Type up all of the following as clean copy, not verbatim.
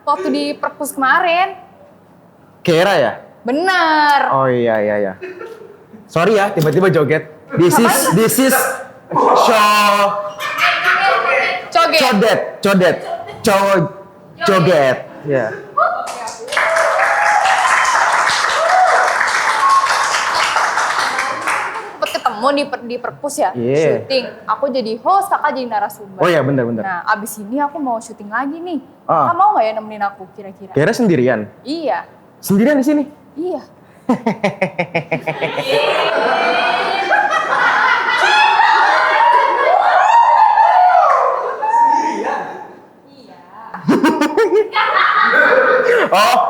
waktu di perpus kemarin. Kera ya? Bener. Oh iya. Sorry ya, tiba-tiba joget. This is show codet. Joget. Ya. Sempet ketemu di perpus ya, Iya. syuting. Aku jadi host, kakak jadi narasumber. Oh iya benar. Nah, abis ini aku mau syuting lagi nih. Ah. Kakak mau nggak ya nemenin aku kira-kira? Kera sendirian? Iya. Sendirian di sini? Iya.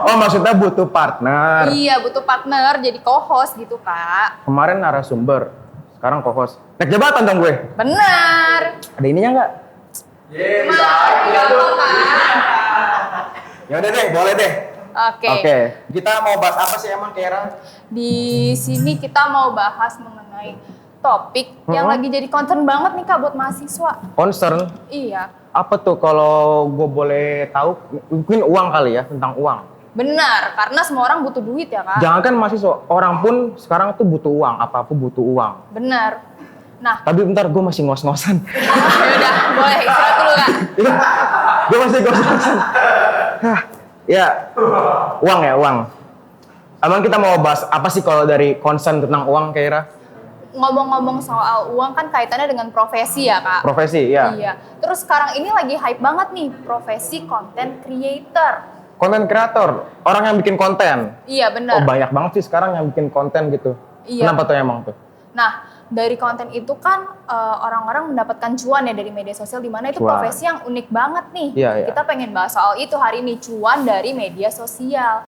Oh maksudnya butuh partner. Iya, butuh partner jadi co-host gitu, Kak. Kemarin narasumber, sekarang co-host. Naik jabatan dong gue. Bener. Ada ininya nggak? Ya udah deh, boleh deh. Oke. Kita mau bahas apa sih emang Kera? Di sini kita mau bahas mengenai topik yang lagi jadi concern banget nih, Kak, buat mahasiswa. Concern? Iya. Apa tuh kalau gue boleh tahu? Mungkin uang kali ya, tentang uang. Benar, karena semua orang butuh duit ya, Kak. Jangankan mahasiswa, orang pun sekarang tuh butuh uang, apa-apa butuh uang. Benar. Nah, Tapi bentar, gue masih ngos-ngosan. yaudah, boleh istirahat dulu, Kak. Gue masih ngos-ngosan. Ya, uang. Emang kita mau bahas apa sih kalau dari concern tentang uang, Kira? Ngomong-ngomong soal uang kan kaitannya dengan profesi ya, Kak. Profesi, ya. Iya. Terus sekarang ini lagi hype banget nih, profesi content creator. Konten kreator, orang yang bikin konten. Iya, benar. Oh banyak banget sih sekarang yang bikin konten gitu. Iya. Kenapa tuh emang tuh? Nah, dari konten itu kan orang-orang mendapatkan cuan ya dari media sosial, di mana itu Cuan. profesi yang unik banget nih. Iya. Kita pengen bahas soal itu hari ini, cuan dari media sosial.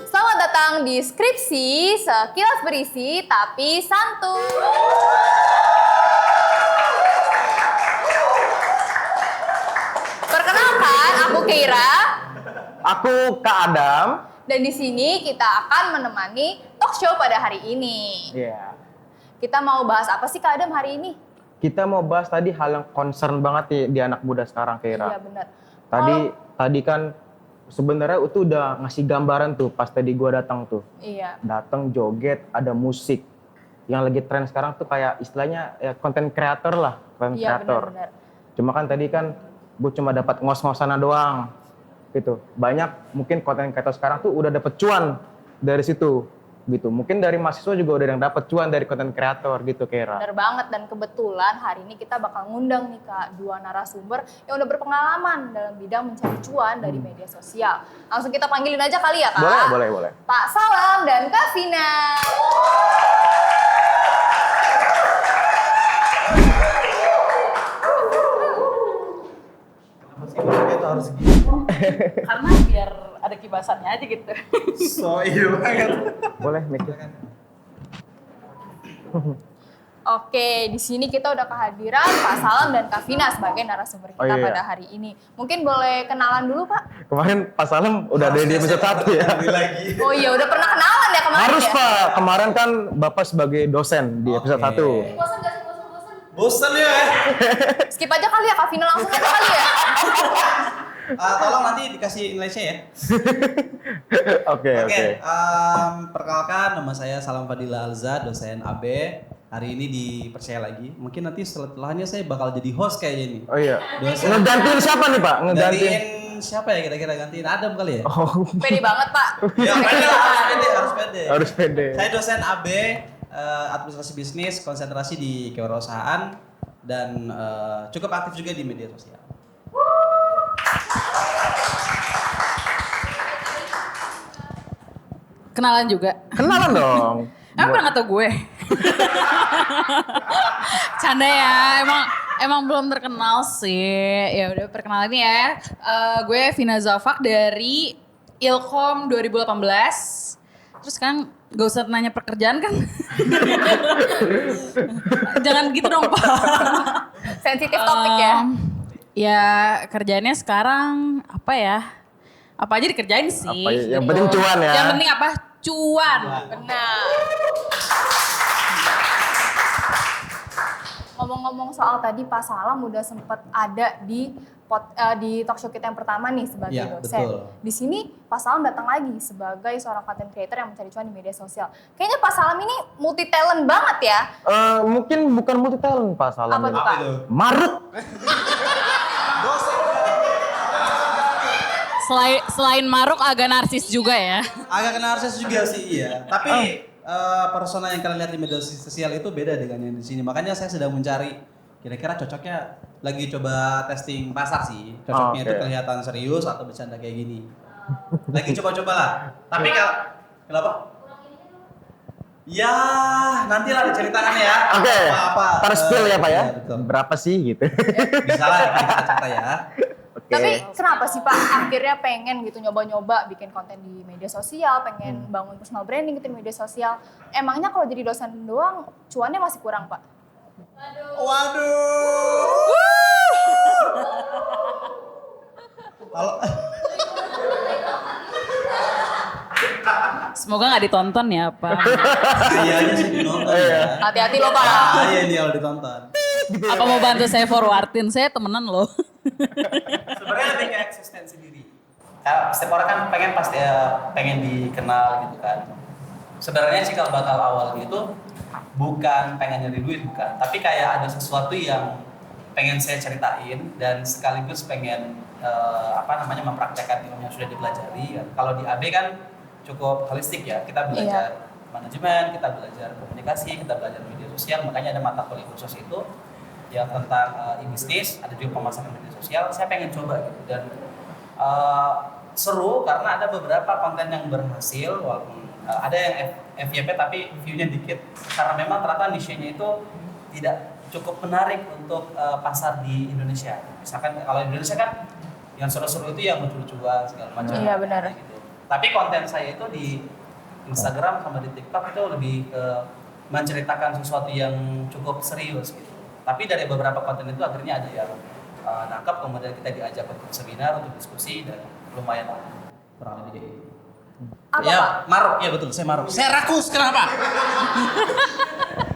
Selamat datang di Skripsi, sekilas berisi tapi santuy. Perkenalkan, aku Keira. Aku Kak Adam. Dan di sini kita akan menemani talk show pada hari ini. Iya. Kita mau bahas apa sih, Kak Adam, hari ini? Kita mau bahas tadi hal yang concern banget di anak muda sekarang, Kira. Iya, benar. Tadi kan sebenarnya itu udah ngasih gambaran tuh pas tadi gua datang tuh. Iya. Datang joget, ada musik. Yang lagi tren sekarang tuh kayak istilahnya ya konten kreator lah, konten Iya, kreator. benar-benar. Cuma kan tadi kan gue cuma dapat ngos-ngosan doang gitu. Banyak mungkin konten kreator sekarang tuh udah dapet cuan dari situ gitu. Mungkin dari mahasiswa juga udah yang dapet cuan dari konten kreator gitu, Kira. Benar banget, dan kebetulan hari ini kita bakal ngundang nih, Kak, dua narasumber yang udah berpengalaman dalam bidang mencari cuan dari media sosial. Langsung kita panggilin aja kali ya, Kak? Boleh. Pak Salam dan Kak Vina. Itu harus gitu. Karena biar ada kibasannya aja gitu. So iya banget. Boleh, Miki. Oke, di sini kita udah kehadiran Pak Salam dan Kak Vina sebagai narasumber kita Oh, iya. pada hari ini. Mungkin boleh kenalan dulu, Pak? Kemarin Pak Salam udah ada di episode 1 ya. Lagi. Oh iya, udah pernah kenalan ya kemarin Harus ya? Pak, kemarin kan Bapak sebagai dosen di episode 1. Bosan gak sih? Bosan ya. Skip aja kali ya, Kak Vina langsung aja kali ya? Tolong nanti dikasih Indonesia ya. Oke. Perkenalkan nama saya Salam Fadila Alza, dosen AB. Hari ini dipercaya lagi. Mungkin nanti setelahnya saya bakal jadi host kayaknya ini. Oh iya. Dosen. Ngegantiin siapa nih Pak? Gantiin siapa ya kira-kira gantiin Adam kali ya? Oh, Pede banget, Pak. Ya, pede lah, harus pede. harus pede. Saya dosen AB, administrasi bisnis, konsentrasi di kewirausahaan dan cukup aktif juga di media sosial. Kenalan juga. Kenalan dong. Emang pernah nggak tau gue? Canda ya, emang belum terkenal sih. Ya udah perkenalan nih ya. Gue Vina Zafak dari Ilkom 2018. Terus kan gak usah nanya pekerjaan kan? Jangan gitu dong Pak. Sensitif topik ya. Ya kerjaannya sekarang apa ya? Apa aja dikerjain sih. Apa ya, yang penting cuan ya. Yang penting apa? Cuan. Benar. Ngomong-ngomong soal tadi Pak Salam udah sempat ada di talk show kita yang pertama nih sebagai Iya, dosen. betul. Di sini Pak Salam datang lagi sebagai seorang content creator yang mencari cuan di media sosial. Kayaknya Pak Salam ini multi talent banget ya. Mungkin bukan multi talent Pak Salam. Apa ini. tuh Pak? Marut. Selain Maruk agak narsis juga ya. Agak kena narsis juga sih, iya. Tapi persona yang kalian lihat di media sosial itu beda dengan yang di sini. Makanya saya sedang mencari kira-kira cocoknya, lagi coba testing pasar sih. Cocoknya itu Oke. kelihatan serius atau bercanda kayak gini. Lagi coba-coba lah. Tapi kalau kenapa? Ya, nantilah diceritakan ya. Oke. Apa-apa. Ntar spill ya Pak ya. Iya, betul. Berapa sih gitu. Bisa lah kita cerita ya. Oke. Tapi kenapa sih Pak akhirnya pengen gitu nyoba-nyoba bikin konten di media sosial, pengen bangun personal branding gitu di media sosial. Emangnya kalau jadi dosen doang cuannya masih kurang Pak? Waduh. Kalau Semoga nggak ditonton ya Pak. kayaknya sih ditonton ya. Hati-hati loh Pak. Iya ini kalau ditonton. Apa mau bantu saya forwardin? Saya temenan loh. Sebenarnya lebih ke eksistensi diri. Setiap orang kan pengen pasti pengen dikenal gitu kan. Sebenarnya sih kalau bakal awalnya itu bukan pengen nyari duit bukan, tapi kayak ada sesuatu yang pengen saya ceritain dan sekaligus pengen mempraktekkan ilmu yang sudah dipelajari. Kalau di AB kan cukup holistik ya, kita belajar manajemen, kita belajar komunikasi, kita belajar media sosial, makanya ada mata kuliah khusus itu yang tentang e-bisnis, ada juga pemasaran media sosial. Saya pengen coba gitu dan seru karena ada beberapa konten yang berhasil walaupun ada yang FYP tapi view-nya dikit karena memang ternyata niche-nya itu tidak cukup menarik untuk pasar di Indonesia. Misalkan kalau di Indonesia kan yang seru-seru itu yang lucu-lucuan segala macam. Iya, benar. Gitu. Tapi konten saya itu di Instagram sama di TikTok itu lebih menceritakan sesuatu yang cukup serius gitu. Tapi dari beberapa konten itu akhirnya ada yang nangkap, kemudian kita diajak untuk seminar, untuk diskusi dan lumayan lah. Kurang lebih kayak gitu. Apa Ya, Pak? Maruk, ya betul, saya Maruk. Saya rakus, kenapa?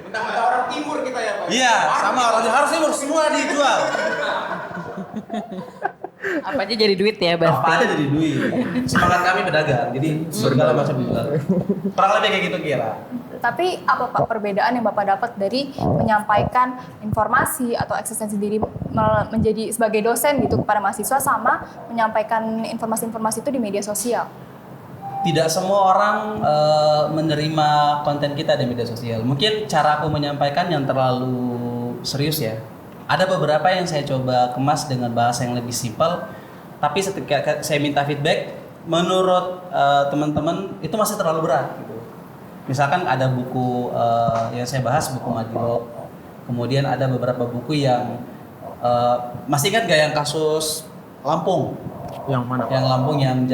Mentang-mentang orang timur kita ya Pak? Iya, sama orang harus timur semua dijual. Apa aja jadi duit ya Apa berarti. aja jadi duit. Semangat kami pedagang, jadi segala macam dijual. Kurang lebih kayak gitu kira. Tapi apa Pak perbedaan yang Bapak dapat dari menyampaikan informasi atau eksistensi diri menjadi sebagai dosen gitu kepada mahasiswa sama menyampaikan informasi-informasi itu di media sosial? Tidak semua orang menerima konten kita di media sosial. Mungkin cara aku menyampaikan yang terlalu serius ya. Ada beberapa yang saya coba kemas dengan bahasa yang lebih simpel, tapi ketika saya minta feedback, menurut teman-teman itu masih terlalu berat gitu. Misalkan ada buku yang saya bahas, buku Madilog. Kemudian ada beberapa buku yang masih ingat gak yang kasus Lampung? Yang mana? Yang Lampung yang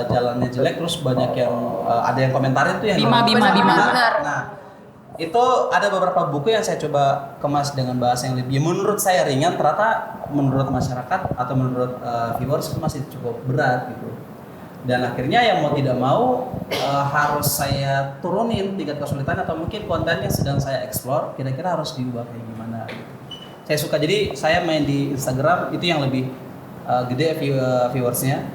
jalannya jelek terus banyak yang ada yang komentarin tuh yang Bima. Benar. Nah, itu ada beberapa buku yang saya coba kemas dengan bahasa yang lebih menurut saya ringan, ternyata menurut masyarakat atau menurut viewers itu masih cukup berat gitu. Dan akhirnya yang mau tidak mau harus saya turunin tingkat kesulitan atau mungkin konten yang sedang saya explore kira-kira harus diubah kayak gimana gitu. Saya suka, jadi saya main di Instagram itu yang lebih gede viewersnya.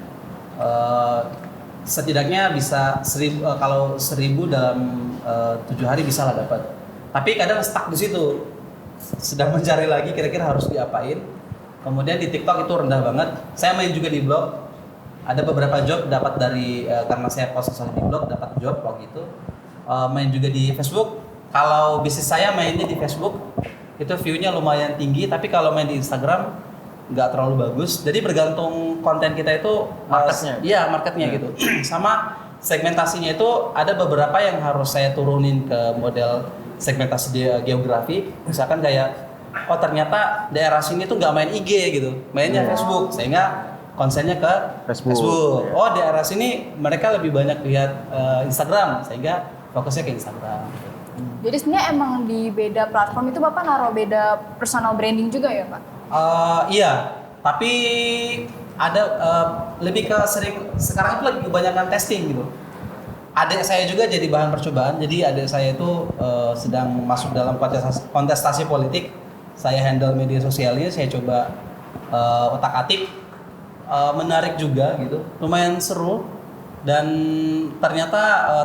Setidaknya bisa 1000, kalau 1000 dalam 7 hari bisa lah dapat. Tapi kadang stuck di situ. Sedang mencari lagi kira-kira harus diapain. Kemudian di TikTok itu rendah banget. Saya main juga di blog. Ada beberapa job dapat dari karena saya post sesuatu di blog dapat job waktu itu. Main juga di Facebook. Kalau bisnis saya mainnya di Facebook itu view-nya lumayan tinggi, tapi kalau main di Instagram nggak terlalu bagus. Jadi bergantung konten kita itu Marketnya. Iya, marketnya gitu. Sama segmentasinya itu ada beberapa yang harus saya turunin ke model segmentasi geografi. Misalkan kayak oh ternyata daerah sini tuh nggak main IG gitu, mainnya Facebook, sehingga konsennya ke Facebook. Oh daerah sini mereka lebih banyak lihat Instagram, sehingga fokusnya ke Instagram. Jadi sebenarnya emang di beda platform itu Bapak naruh beda personal branding juga ya Pak? Iya, Tapi ada lebih ke sering sekarang itu lagi kebanyakan testing gitu. Adik saya juga jadi bahan percobaan. Jadi adik saya itu sedang masuk dalam kontestasi politik. Saya handle media sosialnya, saya coba otak-atik, menarik juga gitu. Lumayan seru dan ternyata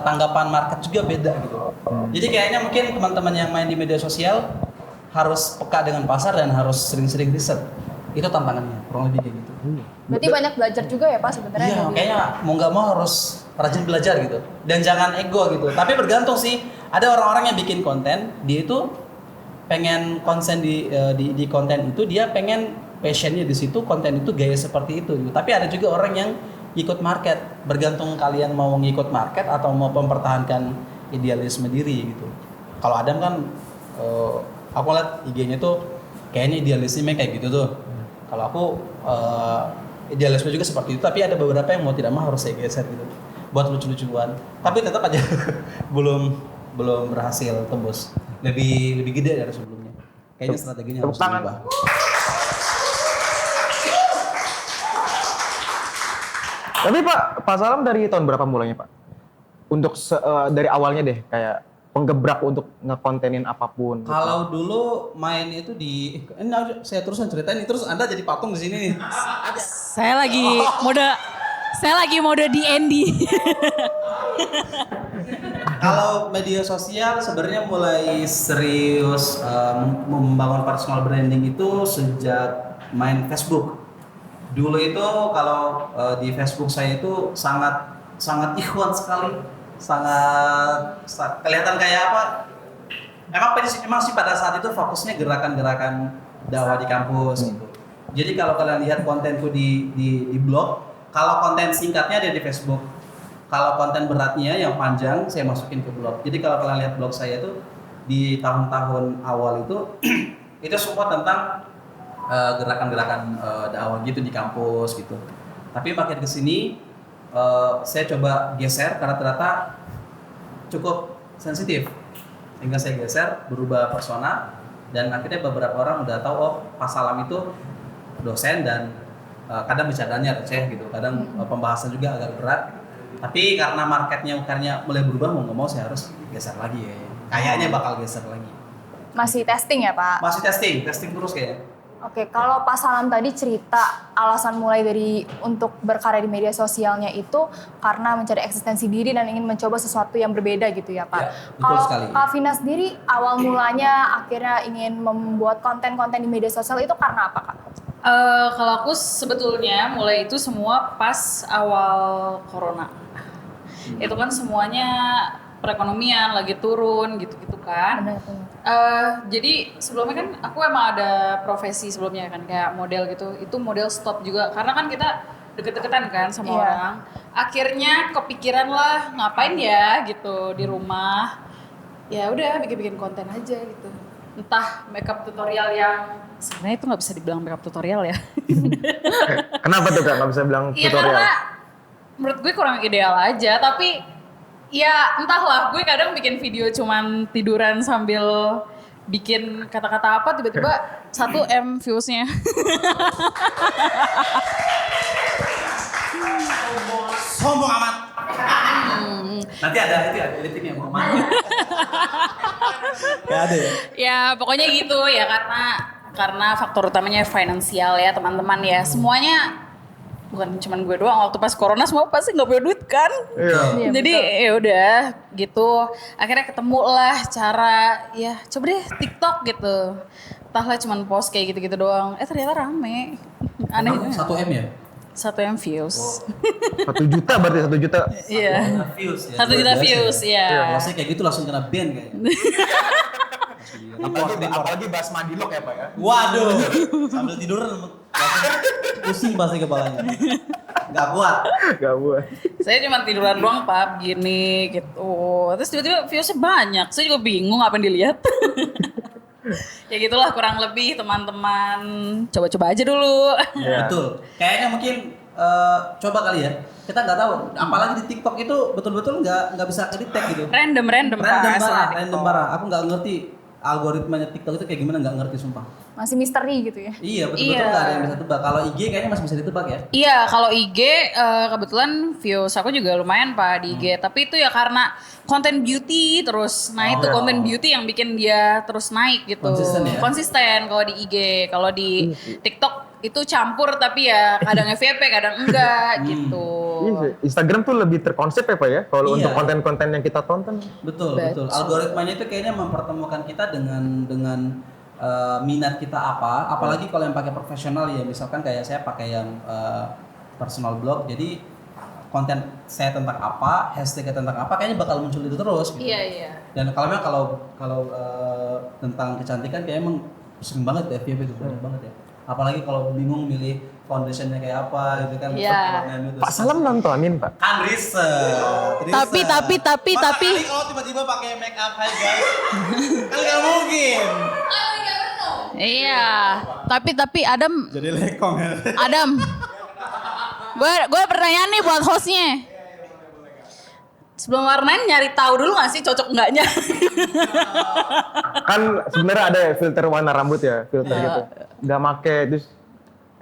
tanggapan market juga beda gitu. Jadi kayaknya mungkin teman-teman yang main di media sosial harus peka dengan pasar dan harus sering-sering riset. Itu tantangannya, kurang lebih kayak gitu. Berarti banyak belajar juga ya Pak sebenarnya. Iya, dari- kayaknya mau nggak mau harus rajin belajar gitu. Dan jangan ego gitu. Tapi bergantung sih. Ada orang-orang yang bikin konten, dia itu pengen konsen di konten itu, dia pengen passionnya di situ, konten itu gaya seperti itu. Gitu. Tapi ada juga orang yang ikut market. Bergantung kalian mau ngikut market atau mau mempertahankan idealisme diri gitu. Kalau Adam kan, aku lihat IG-nya tuh kayaknya idealisme kayak gitu tuh. Kalau aku idealisme juga seperti itu, tapi ada beberapa yang mau tidak mau harus saya geser gitu, buat lucu-lucuan. Tapi tetap aja belum berhasil tembus. Lebih gede dari sebelumnya. Kayaknya strateginya Tepuk harus tangan. diubah. Tapi Pak Salam dari tahun berapa mulainya Pak? Untuk dari awalnya deh kayak penggebrak untuk ngekontenin apapun. gitu. Kalau dulu main itu di ini saya terusan ceritain terus Anda jadi patung di sini nih. Saya lagi mode D&D. Kalau media sosial sebenarnya mulai serius membangun personal branding itu sejak main Facebook. Dulu itu kalau di Facebook saya itu sangat ikhwan sekali, sangat kelihatan kayak apa? Emang sih pada saat itu fokusnya gerakan-gerakan dakwah di kampus gitu. Jadi kalau kalian lihat kontenku di blog, kalau konten singkatnya ada di Facebook. Kalau konten beratnya yang panjang saya masukin ke blog. Jadi kalau kalian lihat blog saya itu di tahun-tahun awal itu itu semua tentang gerakan-gerakan dakwah gitu di kampus gitu. Tapi makin kesini saya coba geser karena ternyata cukup sensitif. Sehingga saya geser berubah persona dan akhirnya beberapa orang udah tahu oh Pak Salam itu dosen dan kadang bercandanya receh gitu. Kadang pembahasan juga agak berat. Tapi karena marketnya mulai berubah mau nggak mau saya harus geser lagi ya. Kayaknya bakal geser lagi. Masih testing ya Pak? Masih testing terus kayaknya. Oke, kalau Pak Salam tadi cerita alasan mulai dari untuk berkarya di media sosialnya itu karena mencari eksistensi diri dan ingin mencoba sesuatu yang berbeda gitu ya Pak. Ya, betul Kalau sekali. Kak Vina sendiri awal mulanya akhirnya ingin membuat konten-konten di media sosial itu karena apa Kak? Kalau aku sebetulnya mulai itu semua pas awal corona. Itu kan semuanya perekonomian lagi turun gitu-gitu kan. Benar. Jadi sebelumnya kan aku emang ada profesi sebelumnya kan kayak model gitu. Itu model stop juga karena kan kita deket-deketan kan sama Iya. orang. Akhirnya kepikiran lah ngapain ya gitu di rumah. Ya udah bikin-bikin konten aja gitu. Entah makeup tutorial yang sebenarnya itu nggak bisa dibilang makeup tutorial ya. Kenapa tuh Kak nggak bisa bilang Iya tutorial? karena menurut gue kurang ideal aja, tapi ya entahlah, gue kadang bikin video cuman tiduran sambil bikin kata-kata apa tiba-tiba 1M viewsnya. Sombong amat. Nanti ada editingnya mau kemana? Gak ada ya? Ya pokoknya gitu ya karena faktor utamanya finansial ya teman-teman ya. Semuanya bukan cuman gue doang, waktu pas corona semua pasti nggak punya duit kan. Iya. Iya, Jadi ya udah gitu. Akhirnya ketemu lah cara ya coba deh TikTok gitu. Entahlah cuman post kayak gitu-gitu doang. Ternyata rame. Aneh. 1M ya? 1M views. 1 juta berarti 1 juta. Iya. Views ya. 1 juta views ya. Kalau saya kayak gitu langsung kena ban kayaknya. Apalagi bahas Madilog ya Pak ya. Waduh, sambil tiduran langsung pusing pasti kepalanya. Gak kuat. Gak buat. Saya cuma tiduran doang Pak gini gitu. Terus tiba-tiba viewsnya banyak. Saya juga bingung apa yang dilihat. Ya gitulah kurang lebih teman-teman. Coba-coba aja dulu. Iya. Betul. Kayaknya mungkin coba kali ya. Kita nggak tahu. Apalagi di TikTok itu betul-betul nggak bisa kedetek gitu. Random Pak. Random asal parah, TikTok. random parah. Aku nggak ngerti algoritmanya TikTok itu kayak gimana, nggak ngerti sumpah. masih misteri gitu ya. Iya, betul-betul Iya. nggak ada yang bisa tebak. Kalau IG kayaknya masih bisa ditebak ya. Iya, kalau IG kebetulan views aku juga lumayan Pak di IG. Tapi itu ya karena konten beauty terus. Nah itu konten beauty yang bikin dia terus naik gitu. Konsisten ya? Konsisten kalau di IG. Kalau di TikTok itu campur tapi ya kadang FYP, kadang enggak gitu. Iya sih. Instagram tuh lebih terkonsep ya Pak ya, kalau Iya. untuk konten-konten yang kita tonton. Betul, betul. Algoritmanya itu kayaknya mempertemukan kita dengan minat kita apa. Apalagi kalau yang pakai profesional ya, misalkan kayak saya pakai yang personal blog. Jadi konten saya tentang apa, hashtagnya tentang apa, kayaknya bakal muncul itu terus. Gitu. Iya, iya. Dan kalau tentang kecantikan kayak emang sering banget ya, FYP itu banyak banget ya. Apalagi kalau bingung milih foundationnya kayak apa gitu kan. Iya. Pak Salam nontonin Pak. Kan riset. Tapi- Masa kali kalau tiba-tiba pakai make up hai guys. Kan nggak mungkin. Iya. Tapi Adam, Jadi lekong ya. Adam. Gue pertanyaan nih buat hostnya. Sebelum warnain nyari tahu dulu gak sih cocok enggaknya? Kan sebenarnya ada ya filter warna rambut ya, filter gitu. Nggak make, terus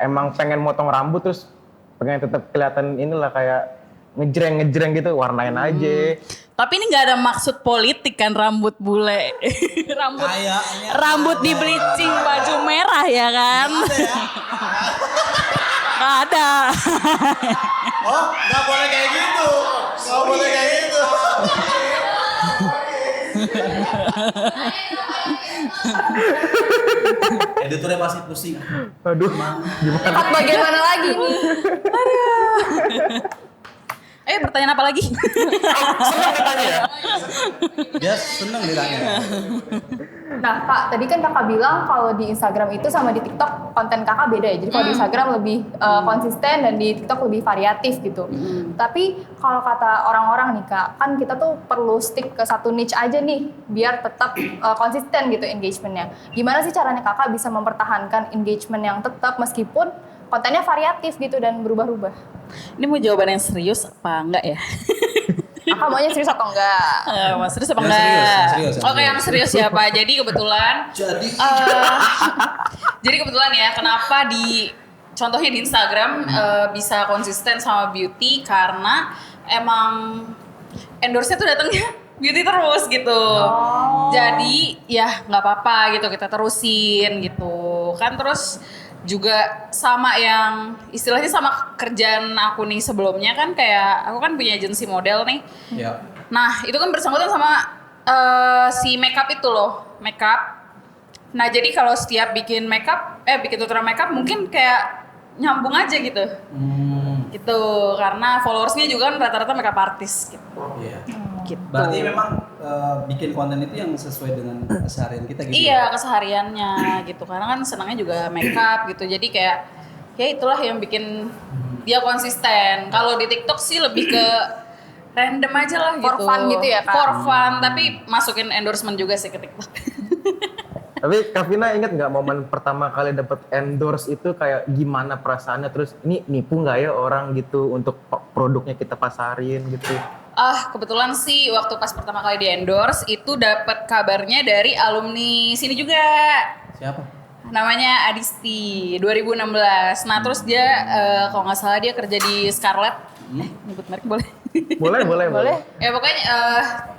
emang pengen motong rambut terus pengen tetap kelihatan inilah kayak ngejreng gitu, warnain aja. Tapi ini nggak ada maksud politik kan rambut bule. Kayaknya Rambut di bleaching baju merah ya kan? Nggak ada. Oh, nggak boleh kayak gitu. Nggak boleh kayak gitu. Editornya pasti pusing. Aduh, gimana? Cut bagian mana lagi nih? Pertanyaan apa lagi? Senang ditanya ya? Dia seneng ditanya. Nah Kak, tadi kan Kakak bilang kalau di Instagram itu sama di TikTok konten Kakak beda ya. Jadi kalau di Instagram lebih konsisten dan di TikTok lebih variatif gitu. Tapi kalau kata orang-orang nih Kak, kan kita tuh perlu stick ke satu niche aja nih biar tetap konsisten gitu engagementnya. Gimana sih caranya Kakak bisa mempertahankan engagement yang tetap meskipun kontennya variatif gitu dan berubah-ubah? Ini mau jawaban yang serius apa enggak ya? Kakak maunya serius atau enggak? Mas serius apa Yang enggak? serius, yang serius, yang Oke, yang serius ya Pak. Jadi kebetulan Jadi jadi kebetulan ya kenapa contohnya di Instagram bisa konsisten sama beauty karena emang endorse-nya tuh datangnya beauty terus gitu. Jadi ya nggak apa-apa gitu kita terusin gitu kan. Terus juga sama yang istilahnya sama kerjaan aku nih sebelumnya kan, kayak aku kan punya agensi model nih. ya. Nah itu kan bersangkutan sama si makeup itu loh, makeup. Nah jadi kalau setiap bikin bikin tutorial makeup mungkin kayak nyambung aja gitu. Gitu, karena followersnya juga kan rata-rata makeup artist gitu. Iya. Gitu. Berarti memang bikin konten itu yang sesuai dengan keseharian kita gitu. Iya, kesehariannya gitu. Karena kan senangnya juga makeup gitu. Jadi kayak ya itulah yang bikin dia konsisten. Kalau di TikTok sih lebih ke random aja lah For gitu. fun gitu ya, Kak? For fun, tapi masukin endorsement juga sih ke TikTok. Tapi Kak Vina ingat nggak momen pertama kali dapat endorse itu kayak gimana perasaannya? Terus ini nipu nggak ya orang gitu untuk produknya kita pasarin gitu? Kebetulan sih waktu pas pertama kali di endorse itu dapat kabarnya dari alumni sini juga. Siapa? Namanya Adisti 2016. Nah, terus dia kalau nggak salah dia kerja di Scarlett. Nyebut merek boleh? Boleh. Ya pokoknya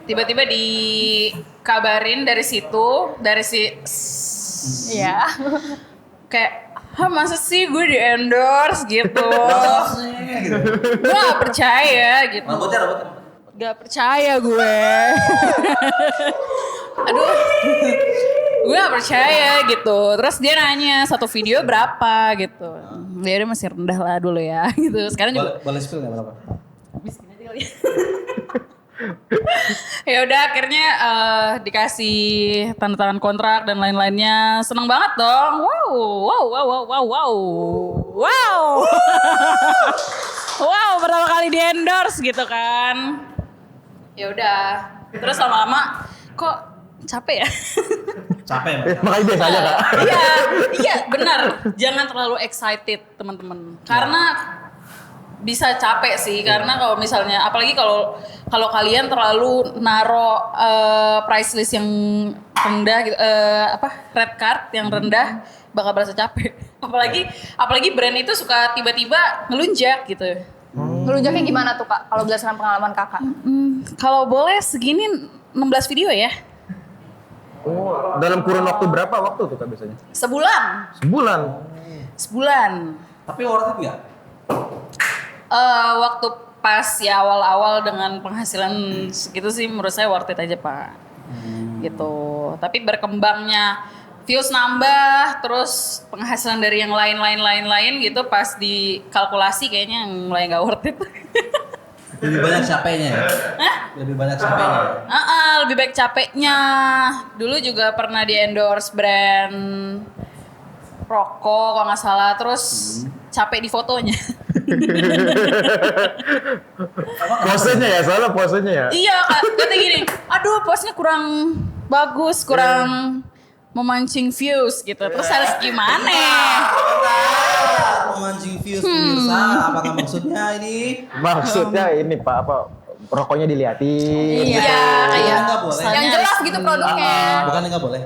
tiba-tiba dikabarin dari situ, Iya. kayak masa sih gue di endorse gitu. Gue gak percaya gitu. Rambutnya. Gak percaya gue. Aduh. Gue gak percaya gitu. Terus dia nanya satu video berapa gitu. Dia masih rendah lah dulu ya gitu. Sekarang juga Boleh spill nggak berapa? miskin aja kali ya. Ya udah akhirnya dikasih tanda tangan kontrak dan lain-lainnya. Seneng banget dong. Wow. Wow, pertama kali di endorse gitu kan. Ya udah. Terus lama-lama kok capek ya? Capek ya? Makanya biasa aja Kak. Iya benar. Jangan terlalu excited teman-teman. Karena bisa capek sih. Karena kalau misalnya, apalagi kalau kalian terlalu naro price list yang rendah, gitu, red card yang rendah bakal berasa capek. Apalagi brand itu suka tiba-tiba ngelunjak gitu. Ngelunjaknya gimana tuh Kak, kalau berdasarkan pengalaman Kakak? Kalau boleh segini 16 video ya. Oh, dalam kurun waktu berapa waktu tuh Kak biasanya? Sebulan. Sebulan. Tapi worth it nggak? Waktu pas ya awal-awal dengan penghasilan segitu sih menurut saya worth it aja Pak. Gitu. Tapi berkembangnya views nambah, terus penghasilan dari yang lain gitu pas dikalkulasi kayaknya mulai nggak worth it. Lebih banyak capeknya ya? Lebih banyak capeknya ya? Lebih baik capeknya. Dulu juga pernah di endorse brand rokok kalau nggak salah, terus capek di fotonya. Posenya ya, soalnya posenya ya. Iya, kata gini, aduh posnya kurang bagus, kurang memancing views gitu. Terus harus gimana? Memancing views pemirsa, apakah maksudnya ini? Maksudnya ini Pak, apa rokoknya diliatin. Iya, kayak Nggak boleh. Yang jelas gitu produknya. Bukan nggak boleh.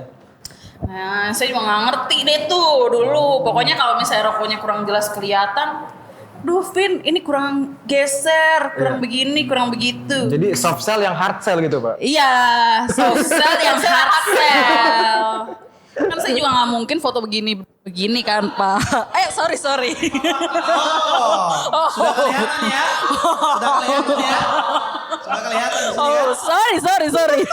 Nah, saya juga nggak ngerti deh tuh dulu. Pokoknya kalau misalnya rokoknya kurang jelas kelihatan, duh Vin, ini kurang geser, kurang begini, kurang begitu. Jadi soft sell yang hard sell gitu Pak. Iya, soft sell yang hard sell. Kan saya juga nggak mungkin foto begini kan Pak. Sorry. Sudah kelihatan ya? Sudah kelihatan di sini ya? Oh, sorry.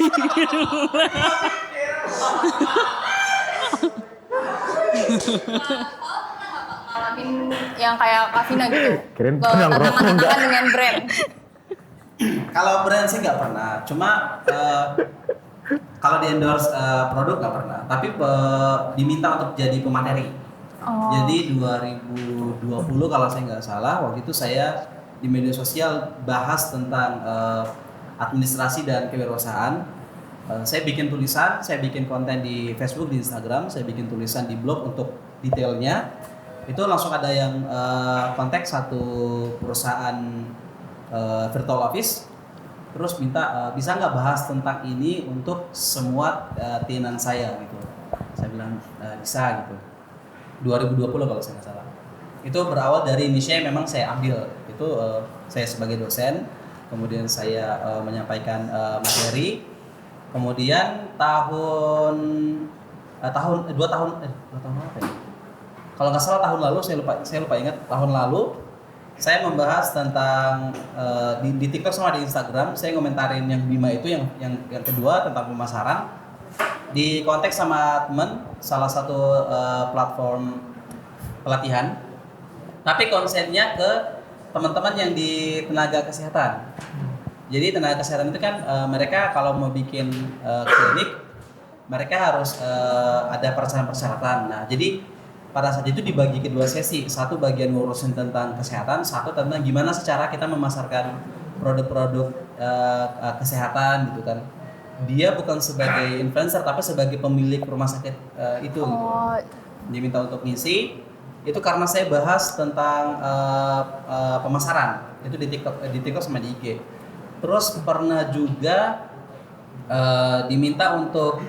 Ngalamin yang kayak Kak Vina gitu. Kirain yang rokok Tantangan enggak. dengan brand. Kalau brand sih nggak pernah, cuma kalau di endorse produk nggak pernah, tapi diminta untuk jadi pemateri. Oh. Jadi 2020 kalau saya nggak salah, waktu itu saya di media sosial bahas tentang administrasi dan kewirausahaan. Saya bikin tulisan, saya bikin konten di Facebook, di Instagram, saya bikin tulisan di blog untuk detailnya. Itu langsung ada yang kontak satu perusahaan virtual office, terus minta bisa nggak bahas tentang ini untuk semua tenan saya gitu. Saya bilang bisa gitu. 2020 kalau saya nggak salah. Itu berawal dari niche yang memang saya ambil. Itu saya sebagai dosen, kemudian saya menyampaikan materi. Kemudian dua tahun apa ya? Kalau nggak salah tahun lalu saya lupa ingat tahun lalu saya membahas tentang di TikTok sama di Instagram saya ngomentarin yang Bima itu yang kedua tentang pemasaran di konteks sama teman salah satu platform pelatihan tapi konsennya ke teman-teman yang di tenaga kesehatan. Jadi tenaga kesehatan itu kan mereka kalau mau bikin klinik mereka harus ada persyaratan. Nah, jadi pada saat itu dibagi ke dua sesi, satu bagian ngurusin tentang kesehatan, satu tentang gimana secara kita memasarkan produk-produk kesehatan gitu kan. Dia bukan sebagai influencer tapi sebagai pemilik rumah sakit itu gitu. Diminta untuk ngisi itu karena saya bahas tentang pemasaran itu di TikTok sama di IG. Terus pernah juga diminta untuk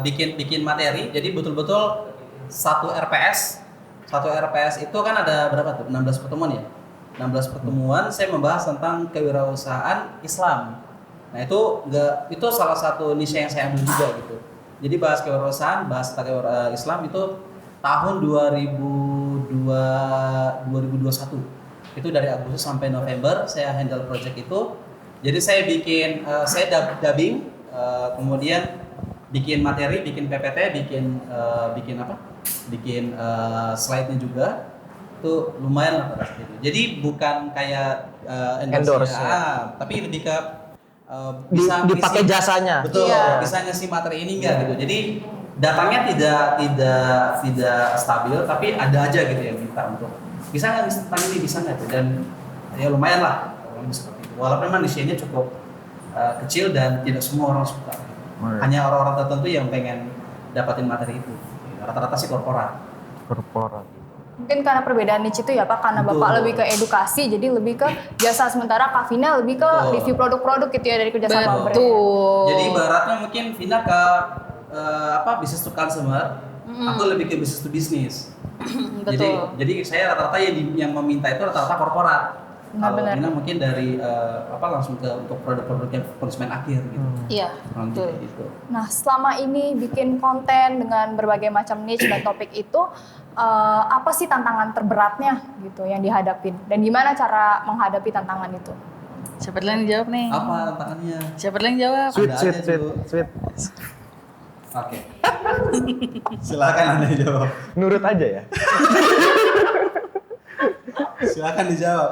bikin materi. Jadi betul-betul satu RPS itu kan ada berapa tuh? 16 pertemuan ya. 16 pertemuan saya membahas tentang kewirausahaan Islam. Nah, itu salah satu niche yang saya ambil juga gitu. Jadi bahas kewirausahaan, bahas tentang Islam itu tahun 2021. Itu dari Agustus sampai November saya handle project itu. Jadi saya dubbing, kemudian bikin materi, bikin PPT, bikin slide-nya juga. Itu lumayan lah pada saat itu. Jadi bukan kayak endorse ya. Tapi lebih ke bisa dipakai jasanya. Betul, Iya. bisa ngasih materi ini enggak gitu. Jadi datangnya tidak stabil, tapi ada aja gitu yang minta untuk bisa nggak tentang ini, bisa nggak tuh, dan ya lumayan lah seperti itu. Walaupun memang niche-nya cukup kecil dan tidak semua orang suka. Hanya orang-orang tertentu yang pengen dapatin materi itu. Rata-rata sih korporat. Mungkin karena perbedaan niche itu ya Pak, karena Betul. Bapak lebih ke edukasi, jadi lebih ke jasa, sementara Kak Vina lebih ke Betul. review produk-produk gitu ya dari kerjasama brand. Betul. Jadi ibaratnya mungkin Vina ke bisnis to consumer, Aku lebih ke business to business. Betul. Jadi saya rata-rata yang meminta itu rata-rata korporat. Kalau Benar-benar. Vina mungkin dari langsung ke untuk produk-produk yang konsumen akhir gitu. Iya, Kurang betul. lebih gitu. Nah, selama ini bikin konten dengan berbagai macam niche dan topik itu, apa sih tantangan terberatnya gitu yang dihadapin? Dan gimana cara menghadapi tantangan itu? Siapa dulu yang jawab nih? Apa tantangannya? Siapa dulu yang jawab? Sweet, Ada sweet, aja sweet, dulu. sweet. Oke. Silakan Anda jawab. Nurut aja ya. Silakan dijawab.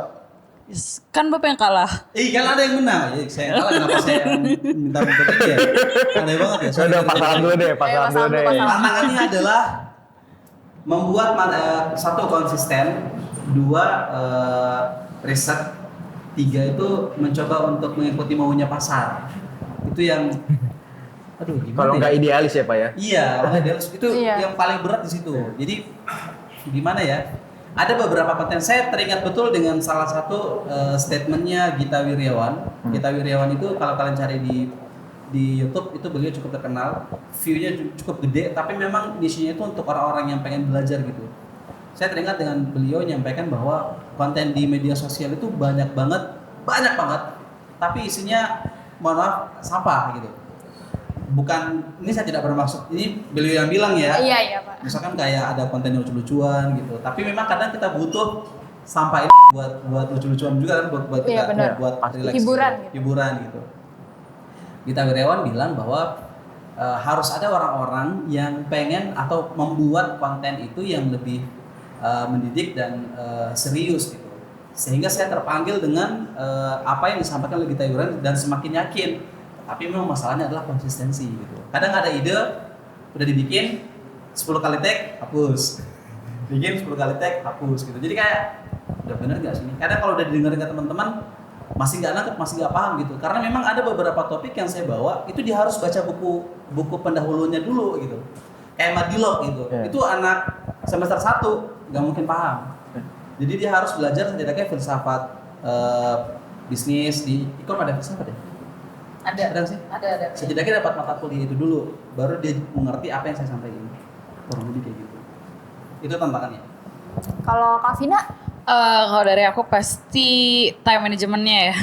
Kan Bapak yang kalah. Kan ada yang menang. Ya, saya yang kalah, kenapa saya yang minta untuk ini ya? Aneh banget ya. Udah pasaran dulu deh, Ayo, pasaran dulu pasaran deh. dulu, pasaran. Tantangannya adalah membuat satu konsisten, dua riset, tiga itu mencoba untuk mengikuti maunya pasar. Itu yang, aduh gimana? Kalau ya? nggak idealis ya Pak ya. Iya, idealis itu Iya. yang paling berat di situ. Jadi gimana ya? Ada beberapa konten, saya teringat betul dengan salah satu statementnya Gita Wirjawan. Gita Wirjawan itu kalau kalian cari di YouTube itu beliau cukup terkenal, view-nya cukup gede, tapi memang niche-nya itu untuk orang-orang yang pengen belajar gitu. Saya teringat dengan beliau menyampaikan bahwa konten di media sosial itu banyak banget, tapi isinya mohon maaf sampah gitu. Bukan, ini saya tidak bermaksud, ini beliau yang bilang ya. Iya, Pak. Misalkan kayak ada konten yang lucu-lucuan gitu. Tapi memang kadang kita butuh sampah ini buat lucu-lucuan juga kan, buat Iya, kita benar. buat relax Hiburan gitu. gitu. Hiburan gitu. Gita Wirjawan bilang bahwa harus ada orang-orang yang pengen atau membuat konten itu yang lebih mendidik dan serius gitu. Sehingga saya terpanggil dengan apa yang disampaikan oleh Gita Wirjawan dan semakin yakin. Tapi memang masalahnya adalah konsistensi gitu. Kadang ada ide, udah dibikin 10 kali tag, hapus. Bikin 10 kali tag, hapus gitu. Jadi kayak, udah bener gak sih? Kadang kalau udah didengerin ke teman-teman, masih nggak nangkep, masih nggak paham gitu. Karena memang ada beberapa topik yang saya bawa, itu dia harus baca buku pendahulunya dulu gitu. Kayak Madilog gitu. Yeah. Itu anak semester 1, nggak mungkin paham. Jadi dia harus belajar setidaknya filsafat bisnis di Ikom ada filsafat ya? Ada sih? Ada. Setidaknya dapat mata kuliah itu dulu, baru dia mengerti apa yang saya sampaikan. Kurang lebih kayak gitu. Itu tantangannya. Kalau Kak Vina, Kalau dari aku pasti time manajemennya ya.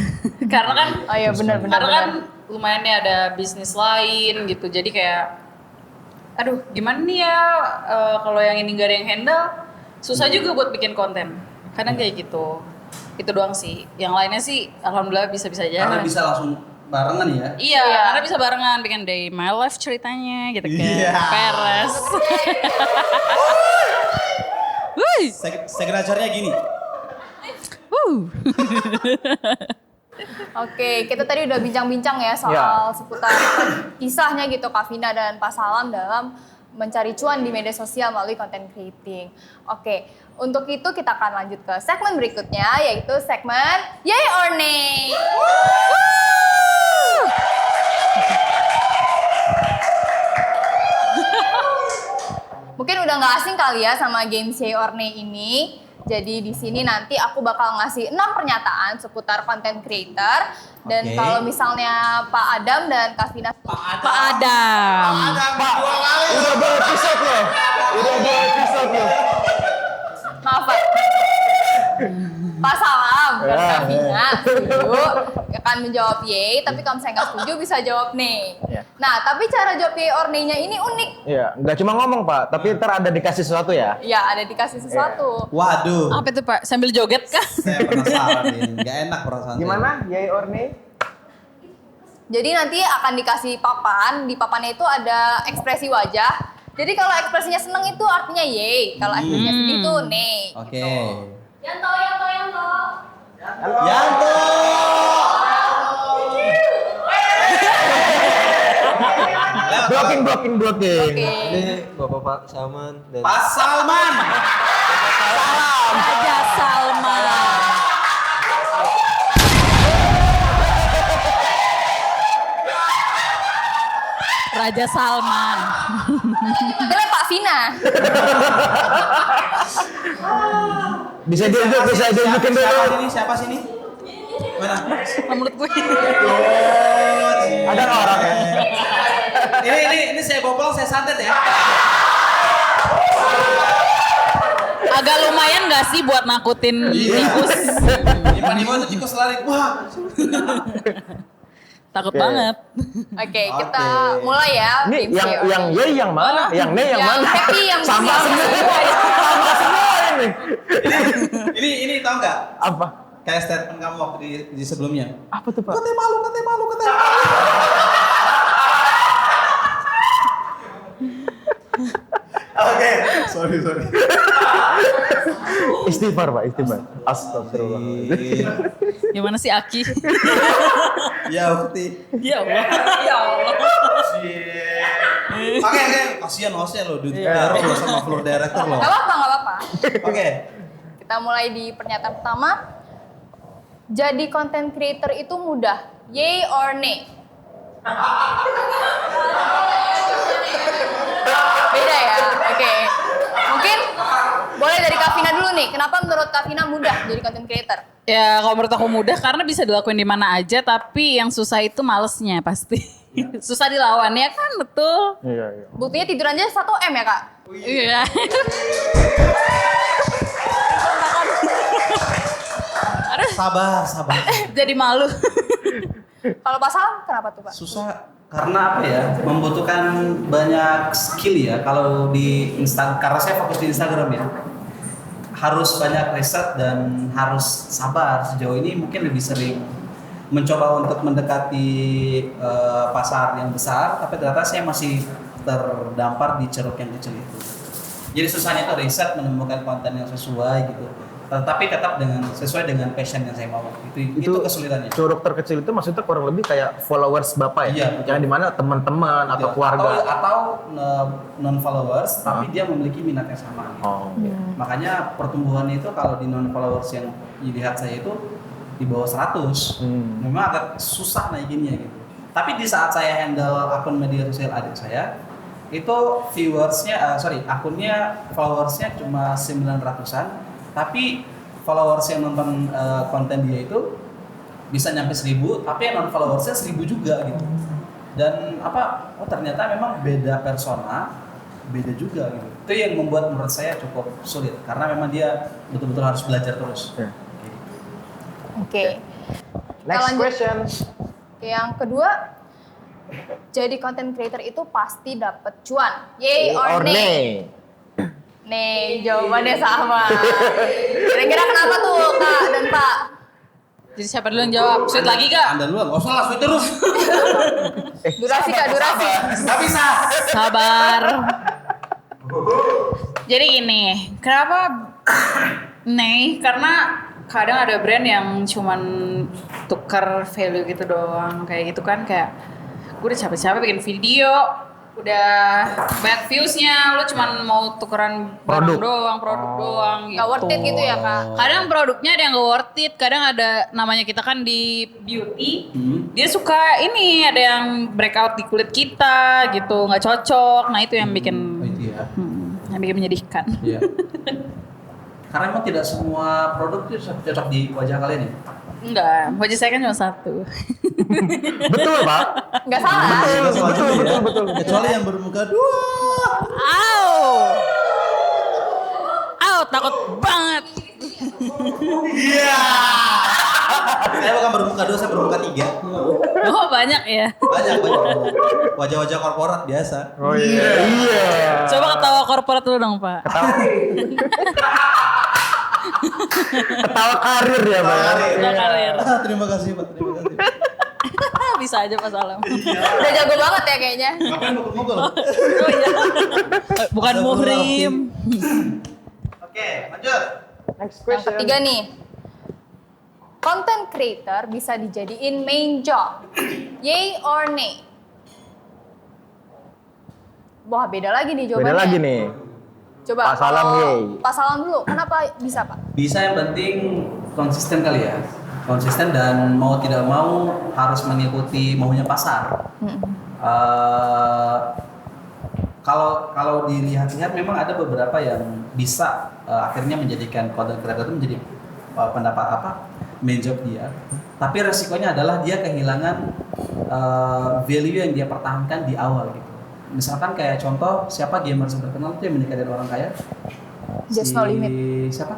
Karena kan oh iya benar-benar. karena kan lumayan nih ada bisnis lain gitu. Jadi kayak aduh gimana nih ya kalau yang ini gak ada yang handle susah juga buat bikin konten. Kadang kayak gitu. Itu doang sih. Yang lainnya sih alhamdulillah bisa-bisa aja. Karena bisa langsung barengan ya. Iya, karena bisa barengan bikin day my life ceritanya gitu kan. Iya. Peres. Wuih. Signature-nya gini. Oke, kita tadi udah bincang-bincang ya soal Ya. seputar kisahnya gitu Kak Vina dan Pak Salam dalam mencari cuan di media sosial melalui content creating. Oke, untuk itu kita akan lanjut ke segmen berikutnya yaitu segmen Yay or Nay. Mungkin udah nggak asing kali ya sama games Yay or Nay ini. Jadi di sini nanti aku bakal ngasih 6 pernyataan seputar content creator dan Oke. kalau misalnya Pak Adam dan Kak Vina Pak Adam. Pak, udah dua episode loh. Udah 2 episode loh. maaf Pak. Pak Salam dan Ya. Kak Vina setuju akan menjawab yay, tapi kalau misalnya nggak setuju bisa jawab nay. Ya. Nah, tapi cara jawab yay or nay-nya ini unik. Iya, nggak cuma ngomong Pak, tapi ntar ada dikasih sesuatu ya. Ya, ada dikasih sesuatu. Waduh. Apa itu Pak? Sambil joget kah? Saya penasaran ini. Gak enak perasaan saya. Gimana? Yay or nay? Jadi nanti akan dikasih papan, di papannya itu ada ekspresi wajah. Jadi kalau ekspresinya seneng itu artinya yay, kalau ekspresinya sedih itu nay. Oke. Gitu. Yanto. Yanto. Blocking. Oke. Ini Bapak Pak Salman dan Pak Salman. Raja Salman. Raja Salman. Itulah Pak Vina. Bisa diunjukin dulu. Siapa sini? Mana? Menurut gue. Ada orang ya. Ini saya bopol, saya santet ya. agak lumayan gak sih buat nakutin tikus? Di mana tikus lari? Wah. Takut Oke. banget. Oke, kita mulai ya. Ini Game show. yang ye yang mana? Yang ne yang mana? happy, yang sama bisa. semua. Sama semua ini. Ini tahu nggak? Apa? Kayak statement kamu waktu di sebelumnya. Apa tuh, Pak? Katanya malu. Oke, sorry. Istighfar, Pak, istighfar. Astagfirullah. Gimana sih Aki? Ya, Ukti. Ya Allah. Ya Allah. Oke, kasihan hostnya lo, duit teror lo sama floor director lo. Gak apa-apa. Oke. Kita mulai di pernyataan pertama. Jadi content creator itu mudah. Yay or nay? Beda ya? Oke. Mungkin boleh dari Kavina dulu nih. Kenapa menurut Kavina mudah jadi content creator? Ya kalau menurut aku mudah karena bisa dilakuin di mana aja, tapi yang susah itu malesnya pasti. Susah dilawan ya kan, betul. Iya. Buktinya tidur aja 1 M ya, Kak? Iya. Sabar. Jadi malu. Kalau Pak Salam kenapa tuh, Pak? Susah karena apa ya? Membutuhkan banyak skill ya. Kalau di karena saya fokus di Instagram ya. Harus banyak riset dan harus sabar. Sejauh ini mungkin lebih sering mencoba untuk mendekati pasar yang besar, tapi ternyata saya masih terdampar di ceruk yang kecil itu. Jadi susahnya itu riset, menemukan konten yang sesuai gitu. Tapi tetap sesuai dengan passion yang saya mau. Itu kesulitannya. Curug terkecil itu maksudnya kurang lebih kayak followers Bapak ya? Iya. Yang dimana teman-teman atau keluarga. Atau non followers tapi dia memiliki minat yang sama. Gitu. Oh. Makanya pertumbuhan itu kalau di non followers yang dilihat saya itu di bawah 100. Memang agak susah naikinnya gitu. Tapi di saat saya handle akun media sosial adik saya, itu akunnya followersnya cuma 900-an, tapi followers yang nonton konten dia itu bisa nyampe 1000, tapi yang non followersnya 1000 juga gitu. Dan ternyata memang beda persona, beda juga gitu. Itu yang membuat menurut saya cukup sulit karena memang dia betul-betul harus belajar terus. Yeah. Oke. Next lanjut. question. Oke, yang kedua, jadi content creator itu pasti dapat cuan. Yay or nay? Nih, jawabannya sama. Kira-kira kenapa tuh, Kak dan Pak? Jadi siapa dulu yang jawab? Sweet lagi Kak? Anda dulu, nggak usah lah, sweet terus. Durasi, Kak, durasi. Nggak bisa. Sabar. Jadi gini, kenapa nih? Karena kadang ada brand yang cuman tukar value gitu doang, kayak gitu kan, kayak gue udah capek-capek bikin video, udah banyak viewsnya, lo cuman mau tukeran barang doang, produk doang gitu. Gak worth it gitu ya, Kak? Kadang produknya ada yang gak worth it, kadang ada namanya kita kan di beauty, dia suka ini ada yang breakout di kulit kita gitu, nggak cocok, nah itu yang bikin, Itu ya. yang bikin menyedihkan. Iya. Karena emang tidak semua produk itu cocok di wajah kalian ya. Enggak, wajah saya kan cuma satu. Betul, Pak. Nggak salah. Betul. Kecuali yang bermuka dua. Au, takut banget. Iya. Saya bukan bermuka dua, saya bermuka 3. Oh banyak ya. Banyak. Wajah-wajah korporat biasa. Oh iya. Coba ketawa korporat dulu dong Pak. Ketawa karir ya, Pak. Ketawa karir. Terima kasih Pak, terima kasih. Bisa aja Pak Salam. Udah jago banget ya kayaknya. Ngapain mukul-mukul? Oh iya. Bukan muhrim. Oke, lanjut. Next Yang question. ketiga nih. Content creator bisa dijadiin main job. Yay or nay? Wah, beda lagi nih jawabannya. Beda lagi nih. Coba Pak Salam, kalau yay. Pak Salam dulu. Kenapa bisa, Pak? Bisa, yang penting konsisten kali ya. Konsisten dan mau tidak mau harus mengikuti maunya pasar. Kalau dilihat-lihat memang ada beberapa yang bisa akhirnya menjadikan content creator itu menjadi main job dia. Tapi resikonya adalah dia kehilangan value yang dia pertahankan di awal gitu. Misalkan kayak contoh, siapa gamer super terkenal itu yang menikah dengan orang kaya? Just No Limit. Siapa?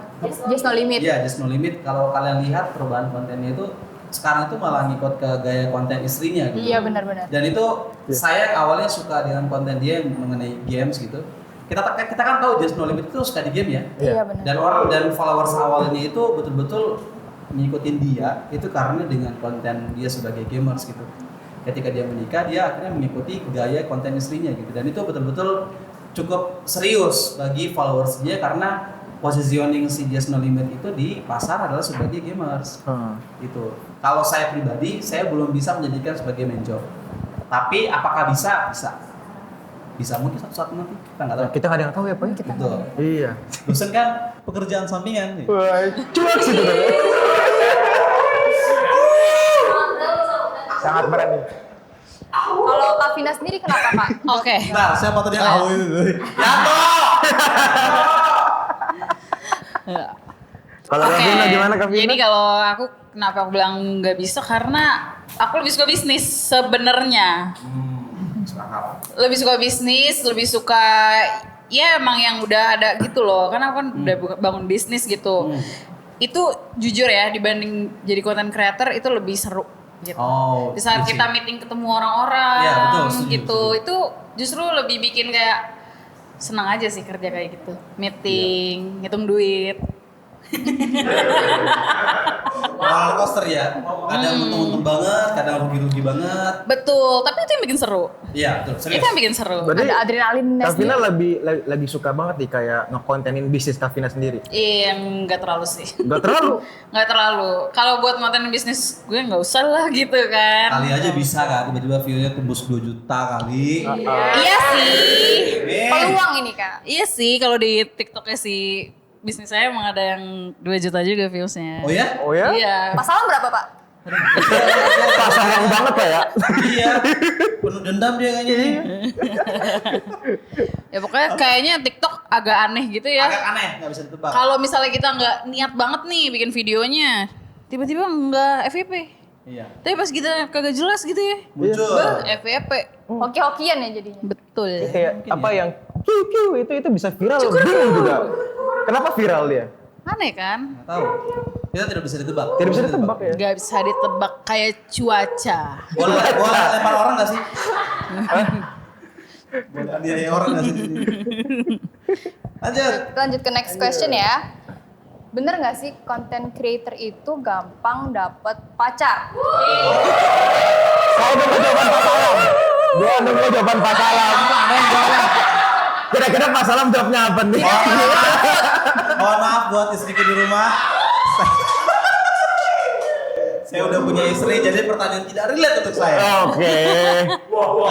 Just No Limit. Iya, Just No Limit. Kalau kalian lihat perubahan kontennya itu sekarang itu malah ngikut ke gaya konten istrinya gitu. Iya benar-benar. Dan itu saya awalnya suka dengan konten dia yang mengenai games gitu. Kita kan tahu Just No Limit itu suka di game ya. Iya benar. Dan dan followers awalnya itu betul-betul ngikutin dia itu karena dengan konten dia sebagai gamers gitu. Ketika dia menikah, dia akhirnya mengikuti gaya konten istrinya gitu. Dan itu betul-betul cukup serius bagi followers dia karena positioning si Just No Limit itu di pasar adalah sebagai gamers. Itu. Kalau saya pribadi, saya belum bisa menjadikan sebagai main job. Tapi apakah bisa? Bisa. Bisa mungkin suatu saat nanti kita nggak tahu. Kita nggak ada yang tahu ya Pak. Betul. Iya. Dosen kan pekerjaan sampingan nih. Wah, cuek sih tuh. Sangat berani. Kalau Kak Vina sendiri kenapa Kak? Oke. Bentar, siapa tadi yang AU itu? Kalau Kak Vina gimana Kak Vina? Jadi kalau aku kenapa aku bilang nggak bisa karena aku lebih suka bisnis sebenarnya. Lebih suka bisnis, lebih suka ya emang yang udah ada gitu loh. Karena aku kan udah bangun bisnis gitu. Itu jujur ya dibanding jadi content creator itu lebih seru gitu. Oh, Di saat iya sih. kita meeting ketemu orang-orang Iya, betul, setuju, gitu. setuju. Itu justru lebih bikin kayak senang aja sih kerja kayak gitu. Meeting, ngitung duit. Roller coaster ya. Kadang untung-untung banget, kadang rugi-rugi banget. Betul, tapi itu yang bikin seru. Iya, betul. Serius. Itu yang bikin seru. Berarti Ada adrenalinnya Kak Vina sendiri. lagi suka banget nih kayak ngekontenin bisnis Kak Vina sendiri. Iya, nggak terlalu sih. Gak terlalu. Nggak terlalu. Kalau buat konten bisnis gue nggak usah lah gitu kan. Kali aja bisa kan, tiba-tiba view-nya tembus 2 juta kali. Iya sih. Peluang ini Kak. Iya sih, kalau di TikToknya sih bisnis saya emang ada yang 2 juta juga viewsnya. Oh ya? Oh ya? Iya. Pasalan berapa Pak? Pasaran banget Pak ya. Iya. Penuh dendam dia kayaknya nih. Ya pokoknya kayaknya TikTok agak aneh gitu ya. Agak aneh, nggak bisa ditebak. Kalau misalnya kita nggak niat banget nih bikin videonya, tiba-tiba nggak FYP. Iya. Tapi pas kita kagak jelas gitu ya, Muncul. FYP. Hoki-hokian ya jadinya. Betul. Kayak apa yang kiu itu bisa viral bingung juga. Kenapa viral dia? Aneh kan? Nggak tahu. Kita tidak bisa ditebak. Tidak bisa ditebak ya. Gak bisa ditebak kayak cuaca. Boleh lempar orang nggak sih? Boleh aniaya orang nggak sih? Lanjut. Lanjut ke next question ya. Bener nggak sih content creator itu gampang dapet pacar? Saya nunggu jawaban Pak Salam. Gua nunggu jawaban Pak Salam. Kira-kira Pak Salam jawabnya apa nih? Mohon maaf buat istriku di rumah. Saya udah punya istri, jadi pertanyaan tidak relate untuk saya. Oke.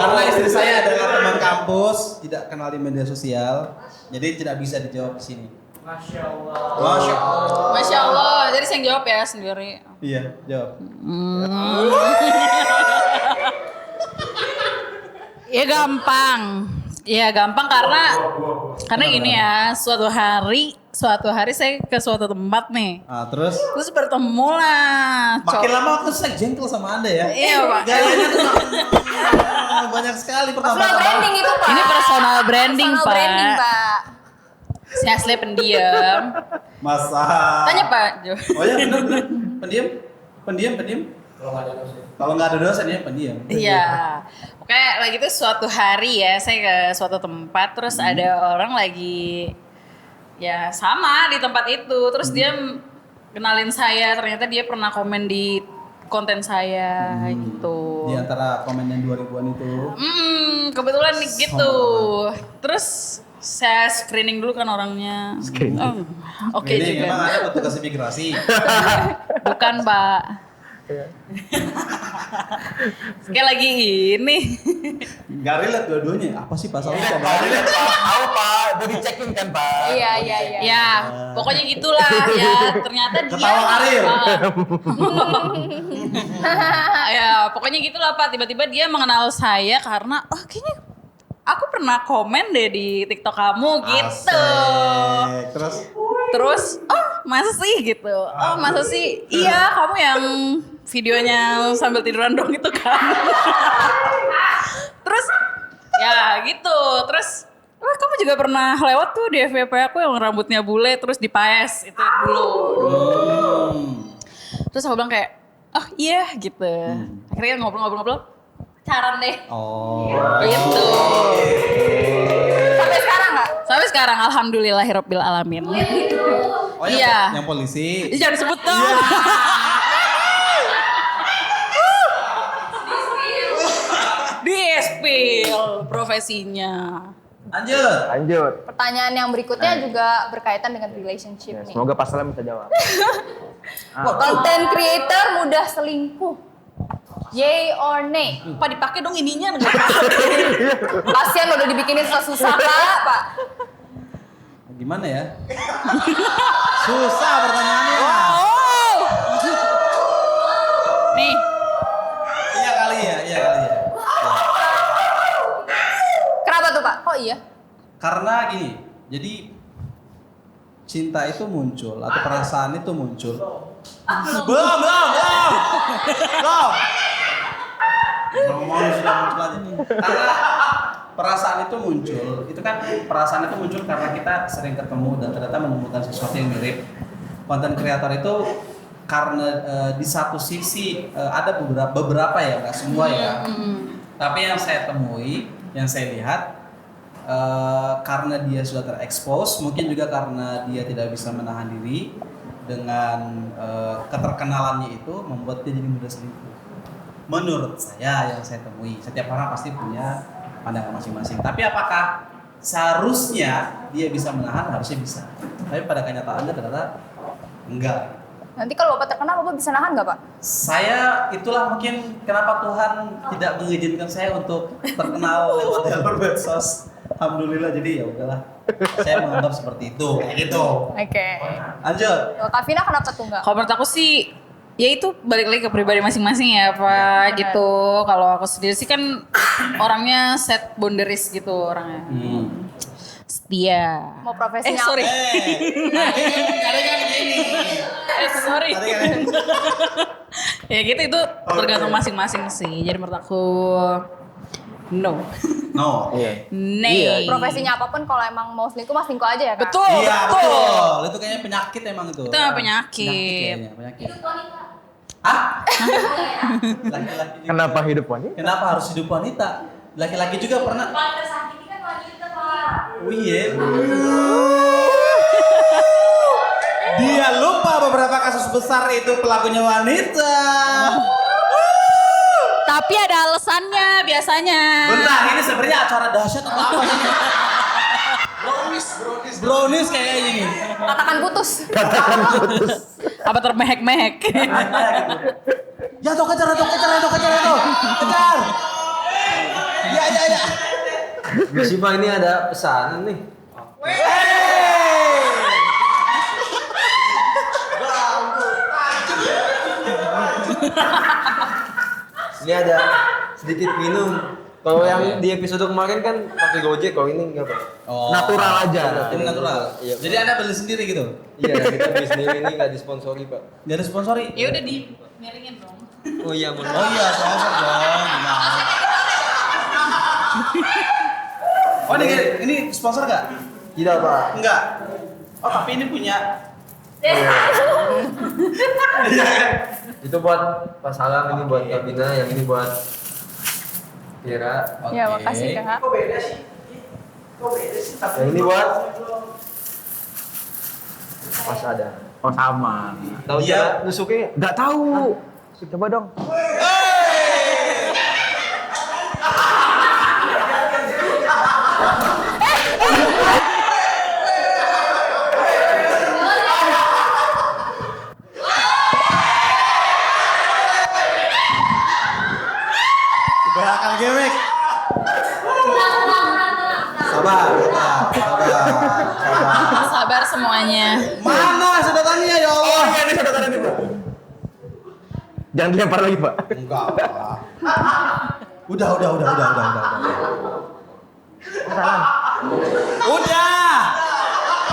Karena istri saya adalah teman kampus, tidak kenal di media sosial, jadi tidak bisa dijawab di sini. Masya Allah. Masya Allah, jadi saya yang jawab ya sendiri. Iya, jawab. Ya gampang. Ya gampang karena gini ya, suatu hari saya ke suatu tempat nih. Ah, terus Terus bertemu lah. makin lama aku tuh gentle sama Anda ya. Iya, Pak. Gayanya tuh banyak sekali Personal pertama. branding itu Pak. Ini personal branding, Personal Pak. branding Pak. Saya asli pendiam. Masa. Tanya Pak Jo. Oh ya benar. Pendiam. Kalau nggak ada dosen ya pendiam. Iya. Oke, lagi itu suatu hari ya, saya ke suatu tempat, terus ada orang lagi ya sama di tempat itu, terus dia kenalin saya, ternyata dia pernah komen di konten saya gitu. Di antara komen yang 2000-an itu. Kebetulan nih gitu. Terus saya screening dulu kan orangnya. Oke Ini juga. memang ada petugas imigrasi. Bukan Pak. Sekali lagi ini. Nggak relate dua-duanya. Apa sih pasalnya? Tahu Pak, mau dicek-in kan Pak. Iya. Ya, pokoknya gitulah ya. Ternyata dia Ketawa Karir. ya, pokoknya gitulah Pak. Tiba-tiba dia mengenal saya karena kayaknya aku pernah komen deh di TikTok kamu gitu. Asik. Terus, masa sih gitu? Masa sih? Iya, kamu yang videonya sambil tiduran dong itu kan. Terus, ya gitu. Terus, Wah, kamu juga pernah lewat tuh di FYP aku yang rambutnya bule terus dipaes itu dulu. Terus aku bilang kayak, oh iya gitu. Akhirnya ngobrol-ngobrol, pacaran deh. Oh. Gitu. Sampai sekarang nggak? Sampai sekarang alhamdulillahirabbil alamin. Oh Iya. yang polisi. Jangan sebut dong. Di spill profesinya. Lanjut. Pertanyaan yang berikutnya juga berkaitan dengan relationship nih. Semoga Pak Salam bisa jawab. Content creator mudah selingkuh. Yay or nay? Pak dipakai dong ininya. Kasian lo udah dibikinin susah-susah Pak. Gimana ya? Susah pertanyaannya. Oh. Nih, Iya kali ya. Kenapa tuh Pak? Oh iya. Karena gini, jadi cinta itu muncul atau perasaan itu muncul. Belum. Ngomong sudah muncul aja nih. Karena perasaan itu muncul, itu kan perasaan itu muncul karena kita sering ketemu dan ternyata menemukan sesuatu yang mirip. Konten kreator itu karena di satu sisi ada beberapa ya, nggak semua ya. Tapi yang saya temui, yang saya lihat karena dia sudah terekspos, mungkin juga karena dia tidak bisa menahan diri dengan keterkenalannya itu membuat dia jadi mudah selingkuh. Menurut saya yang saya temui, setiap orang pasti punya pandangan masing-masing. Tapi apakah seharusnya dia bisa menahan? Harusnya bisa. Tapi pada kenyataannya ternyata enggak. Nanti kalau Bapak terkenal, Bapak bisa nahan nggak Pak? Saya itulah mungkin kenapa Tuhan tidak mengizinkan saya untuk terkenal lewat jalur medsos. Alhamdulillah, jadi ya udahlah. Saya menganggap seperti itu, kayak gitu. Oke. Lanjut. Kalau Kak Vina kenapa tuh nggak? kalau menurut aku sih, ya itu balik lagi ke pribadi masing-masing ya Pak gitu. Kalau aku sendiri sih kan orangnya set boundaries gitu orangnya. Setia. Mau profesinya sorry. Tadi kan gini. Sorry. Tadi kan Ya gitu itu tergantung masing-masing sih. Jadi menurut aku no. no. Iya. Nay. Profesinya apapun kalau emang mau selingkuh mah selingkuh aja ya Kak? Betul, Iya betul. betul. Itu kayaknya penyakit emang itu. Itu emang penyakit. Penyakit. Ah? Laki-laki juga. Kenapa hidup wanita? Kenapa harus hidup wanita? Laki-laki juga pernah. Paling tersakiti kan wanita Pak. Oh iya. Dia lupa beberapa kasus besar itu pelakunya wanita. Tapi ada alasannya biasanya. Bentar, ini sebenarnya acara dahsyat atau apa ini? Brownies kayak gini. Katakan putus. Apa termehek-mehek? Jatuh kejar. Kejar. Ya. Misi Pak, ini ada pesanan nih. Ini ada sedikit minum. Kalau yang di episode kemarin kan pakai Gojek, kalau ini enggak Pak. Oh. Natural aja. Ini natural. Iya. Jadi Anda beli sendiri gitu? Iya, kita beli sendiri, ini nggak disponsori Pak. Nggak ada sponsori? Ya udah di miringin dong. Oh iya, mohon Oh iya, sponsor dong. Gimana? Oh ini sponsor nggak? Tidak Pak. Enggak. Oh tapi ini punya. Itu buat Pak Salam, ini buat Kabina, yang ini buat Kira. Ya makasih Kak. Yang ini buat Mas ada. Oh sama. Tahu Dia- cara nusuknya? Nggak tahu. Coba dong. Kebanyakan gimmick. Sabar. Sabar semuanya. Mana sedotannya ya Allah? Ini saudara nih, Pak. Jangan dilempar lagi, Pak. Enggak. Udah.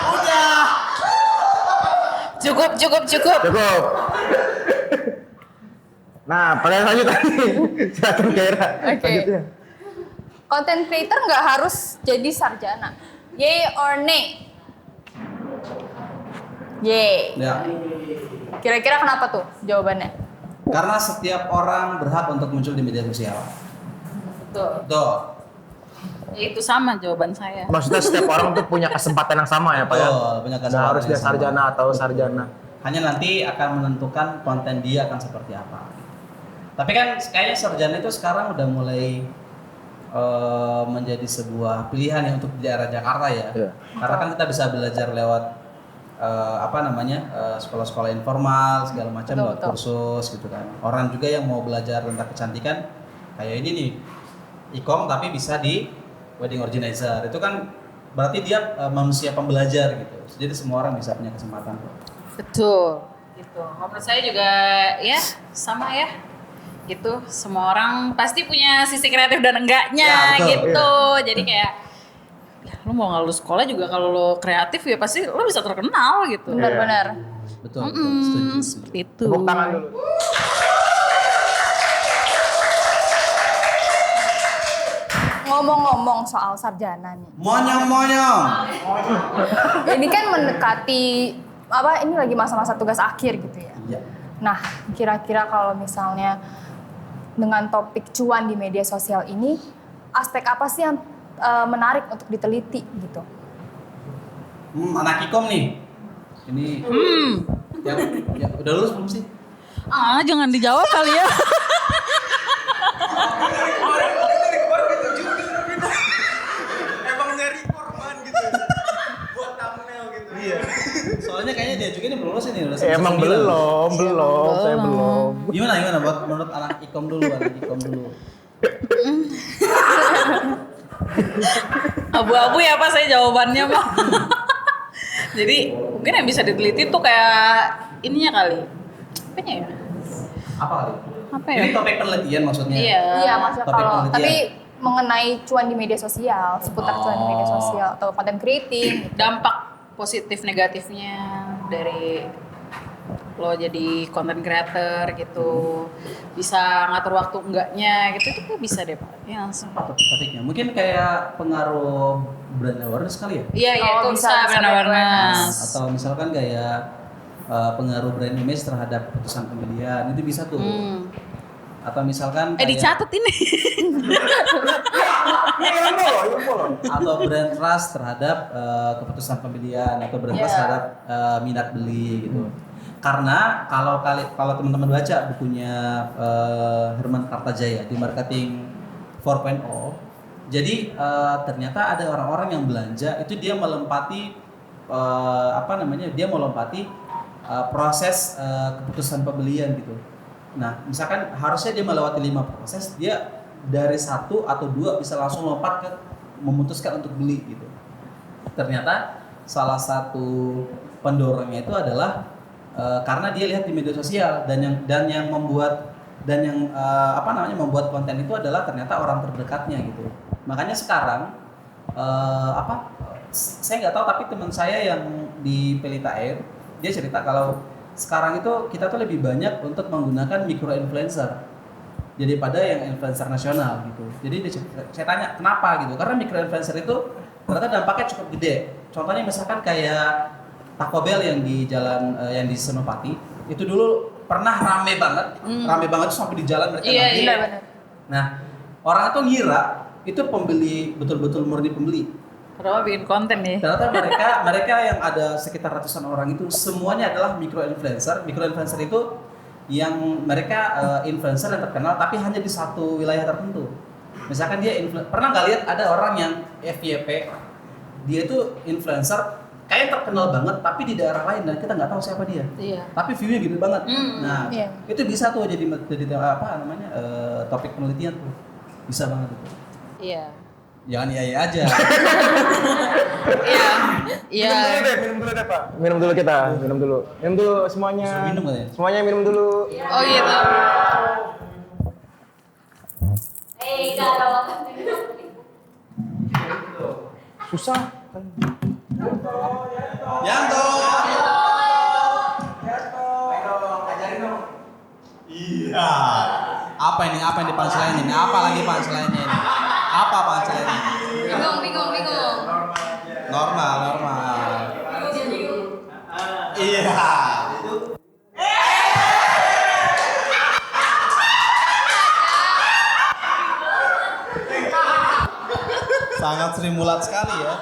Udah. Cukup. Cukup. Nah, pertanyaan selanjutnya nih. Silakan Kaira. Oke. Selanjutnya. content creator nggak harus jadi sarjana. Yay or nay? Yay. Ya. Kira-kira kenapa tuh jawabannya? Karena setiap orang berhak untuk muncul di media sosial. Betul. Tuh. Ya, itu sama jawaban saya. Maksudnya setiap orang tuh punya kesempatan yang sama ya Pak ya? Betul, punya Nggak kesempatan harus dia yang sama. sarjana atau sarjana. Hanya nanti akan menentukan konten dia akan seperti apa. Tapi kan kayaknya sarjana itu sekarang udah mulai menjadi sebuah pilihan yang untuk di daerah Jakarta ya. Iya. Karena kan kita bisa belajar lewat sekolah-sekolah informal segala macam, Betul, lewat betul. kursus gitu kan. Orang juga yang mau belajar tentang kecantikan kayak ini nih, ikom tapi bisa di wedding organizer. Itu kan berarti dia manusia pembelajar gitu. Jadi semua orang bisa punya kesempatan. Betul. Gitu. Menurut saya juga ya sama ya. Gitu. Semua orang pasti punya sisi kreatif dan enggaknya Ya, betul, gitu. Jadi kayak ya, lu mau nggak lulus sekolah juga kalau lu kreatif ya pasti lu bisa terkenal gitu. Benar-benar. Betul, setuju. Seperti itu. Tepuk tangan dulu. Ngomong-ngomong soal sarjana nih. Monyong. Ini kan mendekati apa? Ini lagi masa-masa tugas akhir gitu ya. Iya. Nah, kira-kira kalau misalnya dengan topik cuan di media sosial ini, aspek apa sih yang menarik untuk diteliti gitu? Anak ikom nih. Ini ya, udah lulus belum sih? Ah, jangan dijawab kali ya. Emang nyari korban gitu. Buat thumbnail gitu. Iya. Soalnya kayaknya dia juga ini belum lulus ini udah Emang semester 9. belum, saya belum. Gimana buat menurut anak ikom dulu, Abu-abu ya Pak saya jawabannya Pak. Jadi mungkin yang bisa diteliti tuh kayak ininya kali. Apanya ya? Apa kali? Apa ya? Ini topik penelitian maksudnya. Iya. Iya, maksudnya Topik kalau penelitian. tapi mengenai cuan di media sosial, seputar cuan di media sosial atau content creating. Gitu. Dampak positif negatifnya dari lo jadi content creator gitu, bisa ngatur waktu enggaknya gitu, itu kayak bisa deh Pak. Ya langsung. Topiknya mungkin kayak pengaruh brand awareness kali ya? Iya iya Oh, itu bisa, bisa bisa brand awareness. Atau misalkan kayak pengaruh brand image terhadap keputusan pemilihan, itu bisa tuh. Atau misalkan kayak Dicatat ini. atau brand trust terhadap keputusan pembelian atau brand trust Iya. terhadap minat beli gitu. Karena kalau teman-teman baca bukunya Herman Kartajaya di Marketing 4.0, jadi ternyata ada orang-orang yang belanja itu dia melempati dia melempati proses keputusan pembelian gitu. Nah, misalkan harusnya dia melewati 5 proses, dia dari 1 atau 2 bisa langsung lompat ke memutuskan untuk beli gitu. Ternyata salah satu pendorongnya itu adalah karena dia lihat di media sosial dan yang membuat membuat konten itu adalah ternyata orang terdekatnya gitu. Makanya sekarang saya nggak tahu tapi teman saya yang di Pelita Air dia cerita kalau sekarang itu kita tuh lebih banyak untuk menggunakan micro influencer daripada yang influencer nasional gitu. Jadi saya tanya kenapa gitu? Karena micro influencer itu ternyata dampaknya cukup gede. Contohnya misalkan kayak Taco Bell yang di jalan yang di Senopati itu dulu pernah rame banget tuh sampai di jalan mereka Iya, nanti. iya. Benar. Nah orang itu ngira itu pembeli betul-betul murni pembeli. Kenapa bikin konten ya? Ternyata mereka yang ada sekitar ratusan orang itu semuanya adalah micro influencer. Micro influencer itu yang mereka influencer yang terkenal tapi hanya di satu wilayah tertentu. Misalkan dia pernah nggak lihat ada orang yang FYP, dia itu influencer kayak terkenal banget tapi di daerah lain dan kita nggak tahu siapa dia. Iya. Tapi view-nya gede banget. Nah, Iya. itu bisa tuh jadi topik penelitian tuh. Bisa banget itu. Iya. Jangan iya aja. Iya. Iya. Minum dulu deh Pak. Minum dulu kita, minum dulu. Minum dulu semuanya. Disuruh minum katanya? Semuanya minum dulu. Oh gitu. Gak ada waktu. Susah. Yanto. Iya. Apa ini? Apa yang di punchline ini? Apa lagi punchline-nya ini? Apa penghasilannya? Bingung. Normal. Iya. Sangat Sri Mulat sekali ya.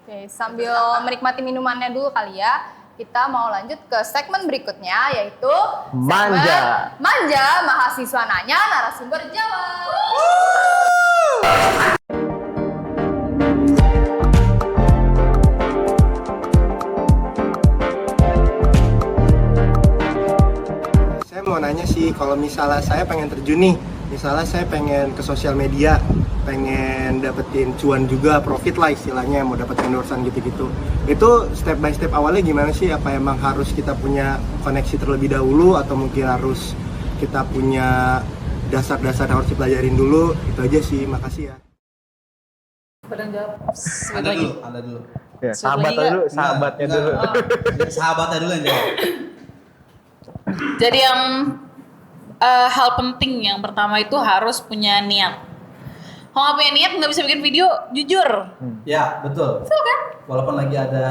Oke, sambil menikmati minumannya dulu kali ya. Kita mau lanjut ke segmen berikutnya yaitu segmen Manja Mahasiswa Nanya Narasumber Jawab. Saya mau nanya sih, kalau misalnya saya pengen terjun nih, misalnya saya pengen ke sosial media, pengen dapetin cuan juga, profit lah istilahnya, mau dapet endorsean gitu-gitu. Itu step by step awalnya gimana sih? Apa emang harus kita punya koneksi terlebih dahulu, atau mungkin harus kita punya dasar-dasar yang harus dipelajarin dulu? Itu aja sih, makasih ya. Anda dulu. Ya, sahabatnya Enggak. dulu. Sahabatnya dulu yang jawab. Jadi yang hal penting yang pertama itu harus punya niat. Kalau nggak punya niat nggak bisa bikin video, jujur. Ya, betul. Betul kan? Walaupun lagi ada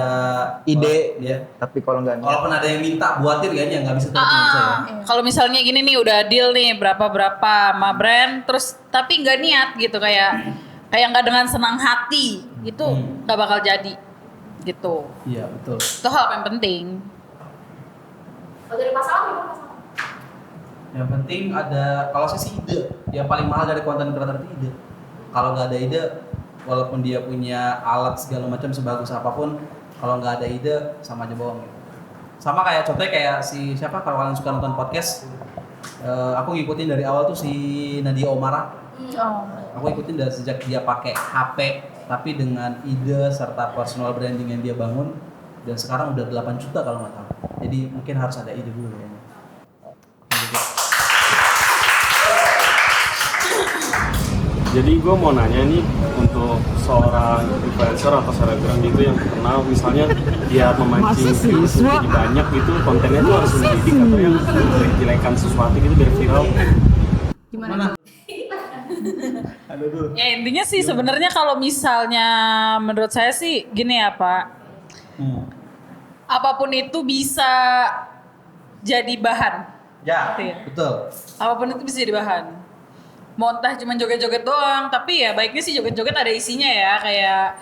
Ide, ya. tapi kalau nggak Walaupun ada yang minta buatin kayaknya nggak bisa terus saya. Kalau misalnya gini nih udah deal nih berapa sama brand, terus tapi nggak niat gitu kayak nggak dengan senang hati, itu nggak bakal jadi gitu. Iya, betul. Itu hal yang penting. Kalau dari masalah gimana masalah? Yang penting ada, kalau saya sih ide. Yang paling mahal dari konten kreator itu ide. Kalau nggak ada ide, walaupun dia punya alat segala macam sebagus apapun, kalau nggak ada ide sama aja bohong gitu. Sama kayak contohnya kayak si siapa, kalau kalian suka nonton podcast, aku ngikutin dari awal tuh si Nadia Omara. Aku ikutin dari sejak dia pakai HP, tapi dengan ide serta personal branding yang dia bangun, dan sekarang udah 8 juta kalau nggak salah. Jadi mungkin harus ada ide dulu kayaknya. Jadi gue mau nanya nih, untuk seorang influencer atau selebgram gitu yang terkenal, misalnya dia memancing views jadi banyak gitu, kontennya tuh harus mendidik atau yang menjelekkan sesuatu gitu biar viral. Gimana? Ada dulu. Ya intinya sih sebenarnya kalau misalnya menurut saya sih gini ya Pak, apapun itu bisa jadi bahan. Ya, Iya. betul. Apapun itu bisa jadi bahan. Mau entah cuma joget-joget doang, tapi ya baiknya sih joget-joget ada isinya ya, kayak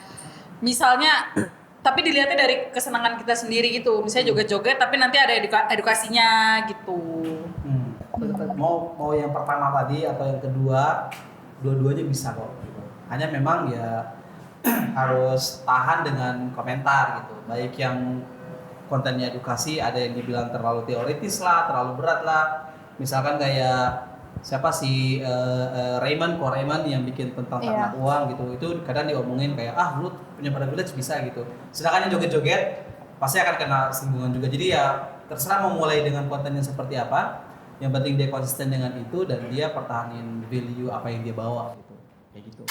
misalnya tapi dilihatnya dari kesenangan kita sendiri gitu. Misalnya joget-joget tapi nanti ada edukasinya gitu. Mau yang pertama tadi atau yang kedua, dua-duanya bisa kok. Hanya memang ya harus tahan dengan komentar gitu. Baik yang kontennya edukasi, ada yang dibilang terlalu teoritis lah, terlalu berat lah. Misalkan kayak siapa si Raymond yang bikin tentang ternak uang gitu, itu kadang diomongin kayak lu punya privilege bisa gitu. Sedangkan yang joget-joget pasti akan kena singgungan juga. Jadi ya terserah mau mulai dengan kontennya seperti apa. Yang penting dia konsisten dengan itu dan dia pertahanin value apa yang dia bawa gitu. Kayak gitu.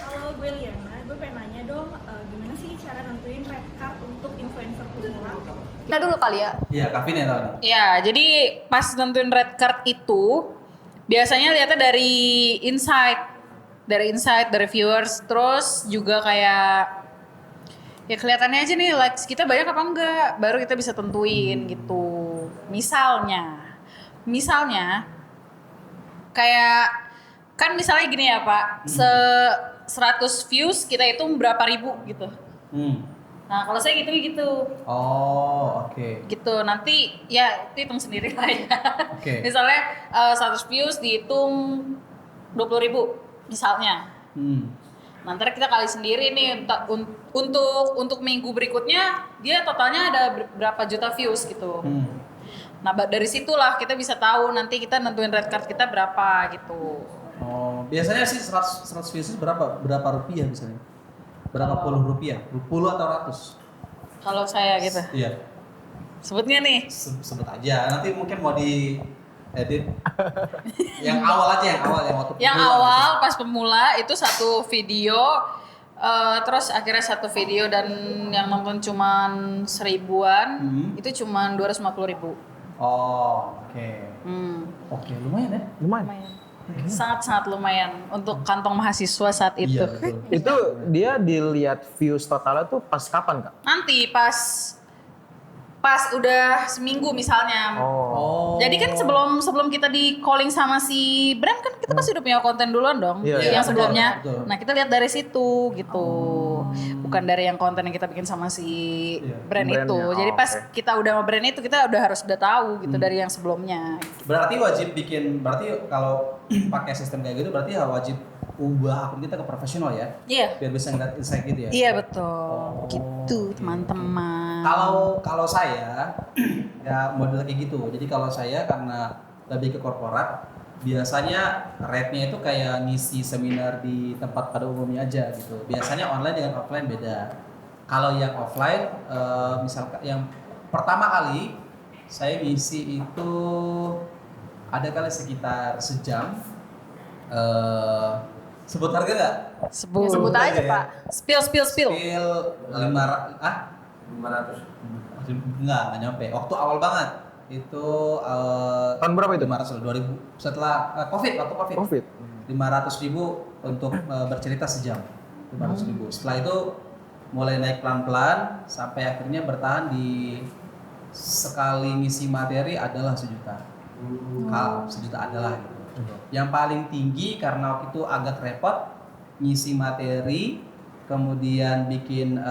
Halo, gue Liana. Gue pengen nanya dong, gimana sih cara nentuin red card untuk influencer pemula? Kita dulu kali ya. Iya, Kavin ya tahu nih. Ya, jadi pas nentuin red card itu biasanya lihatnya dari insight, dari viewers, terus juga kayak ya kelihatannya aja nih likes kita banyak apa enggak, baru kita bisa tentuin gitu. Misalnya kayak kan misalnya gini ya Pak, 100 views kita hitung berapa ribu gitu. Nah kalau saya gitu. Oh, oke. Gitu, nanti ya itu hitung sendiri lah ya. Oke. Misalnya 100 views dihitung 20.000 misalnya. Nanti kita kali sendiri nih untuk minggu berikutnya dia totalnya ada berapa juta views gitu. Nah dari situlah kita bisa tahu nanti kita nentuin red card kita berapa gitu. Oh, biasanya sih 100 views berapa rupiah misalnya? Berapa puluh rupiah? Puluh atau ratus? Kalau saya gitu. Iya. Sebutnya nih. Sebut aja. Nanti mungkin mau di edit. Yang awal aja, yang waktu Yang pemula awal gitu. pas pemula itu satu video, terus akhirnya satu video dan yang nonton cuman 1000-an, itu cuman 250.000. Oh, oke. Hmm. Oke, lumayan ya? Lumayan. Sangat-sangat lumayan untuk kantong mahasiswa saat itu. Iya, betul. Itu dia dilihat views totalnya tuh pas kapan Kak? Nanti pas udah seminggu misalnya. Oh. Jadi kan sebelum kita di calling sama si brand kan kita pasti udah punya konten duluan dong. Iya, yang sebelumnya. betul. Nah, kita lihat dari situ gitu. Bukan dari yang konten yang kita bikin sama si brand itu. Brandnya, Jadi pas oke. kita udah sama brand itu kita udah tahu gitu dari yang sebelumnya. Berarti kalau pakai sistem kayak gitu berarti wajib ubah akun kita ke profesional ya? Iya. Biar bisa ngeliat insight gitu ya? Iya betul. Gitu teman-teman. Kalau saya ya model kayak gitu. Jadi kalau saya karena lebih ke korporat, biasanya rate-nya itu kayak ngisi seminar di tempat pada umumnya aja gitu. Biasanya online dengan offline beda. Kalau yang offline, misalkan yang pertama kali saya ngisi itu ada kali sekitar sejam. Sebut harga nggak? Sebut aja ya. Pak. Spill. Spill 500 enggak nyampe. Waktu awal banget itu Tahun berapa itu? 500 2000 setelah waktu Covid. 500.000 untuk bercerita sejam. 500.000. Setelah itu mulai naik pelan-pelan sampai akhirnya bertahan di sekali ngisi materi adalah 1 juta. Kalau 1 juta adalah gitu. Yang paling tinggi karena waktu itu agak repot ngisi materi, kemudian bikin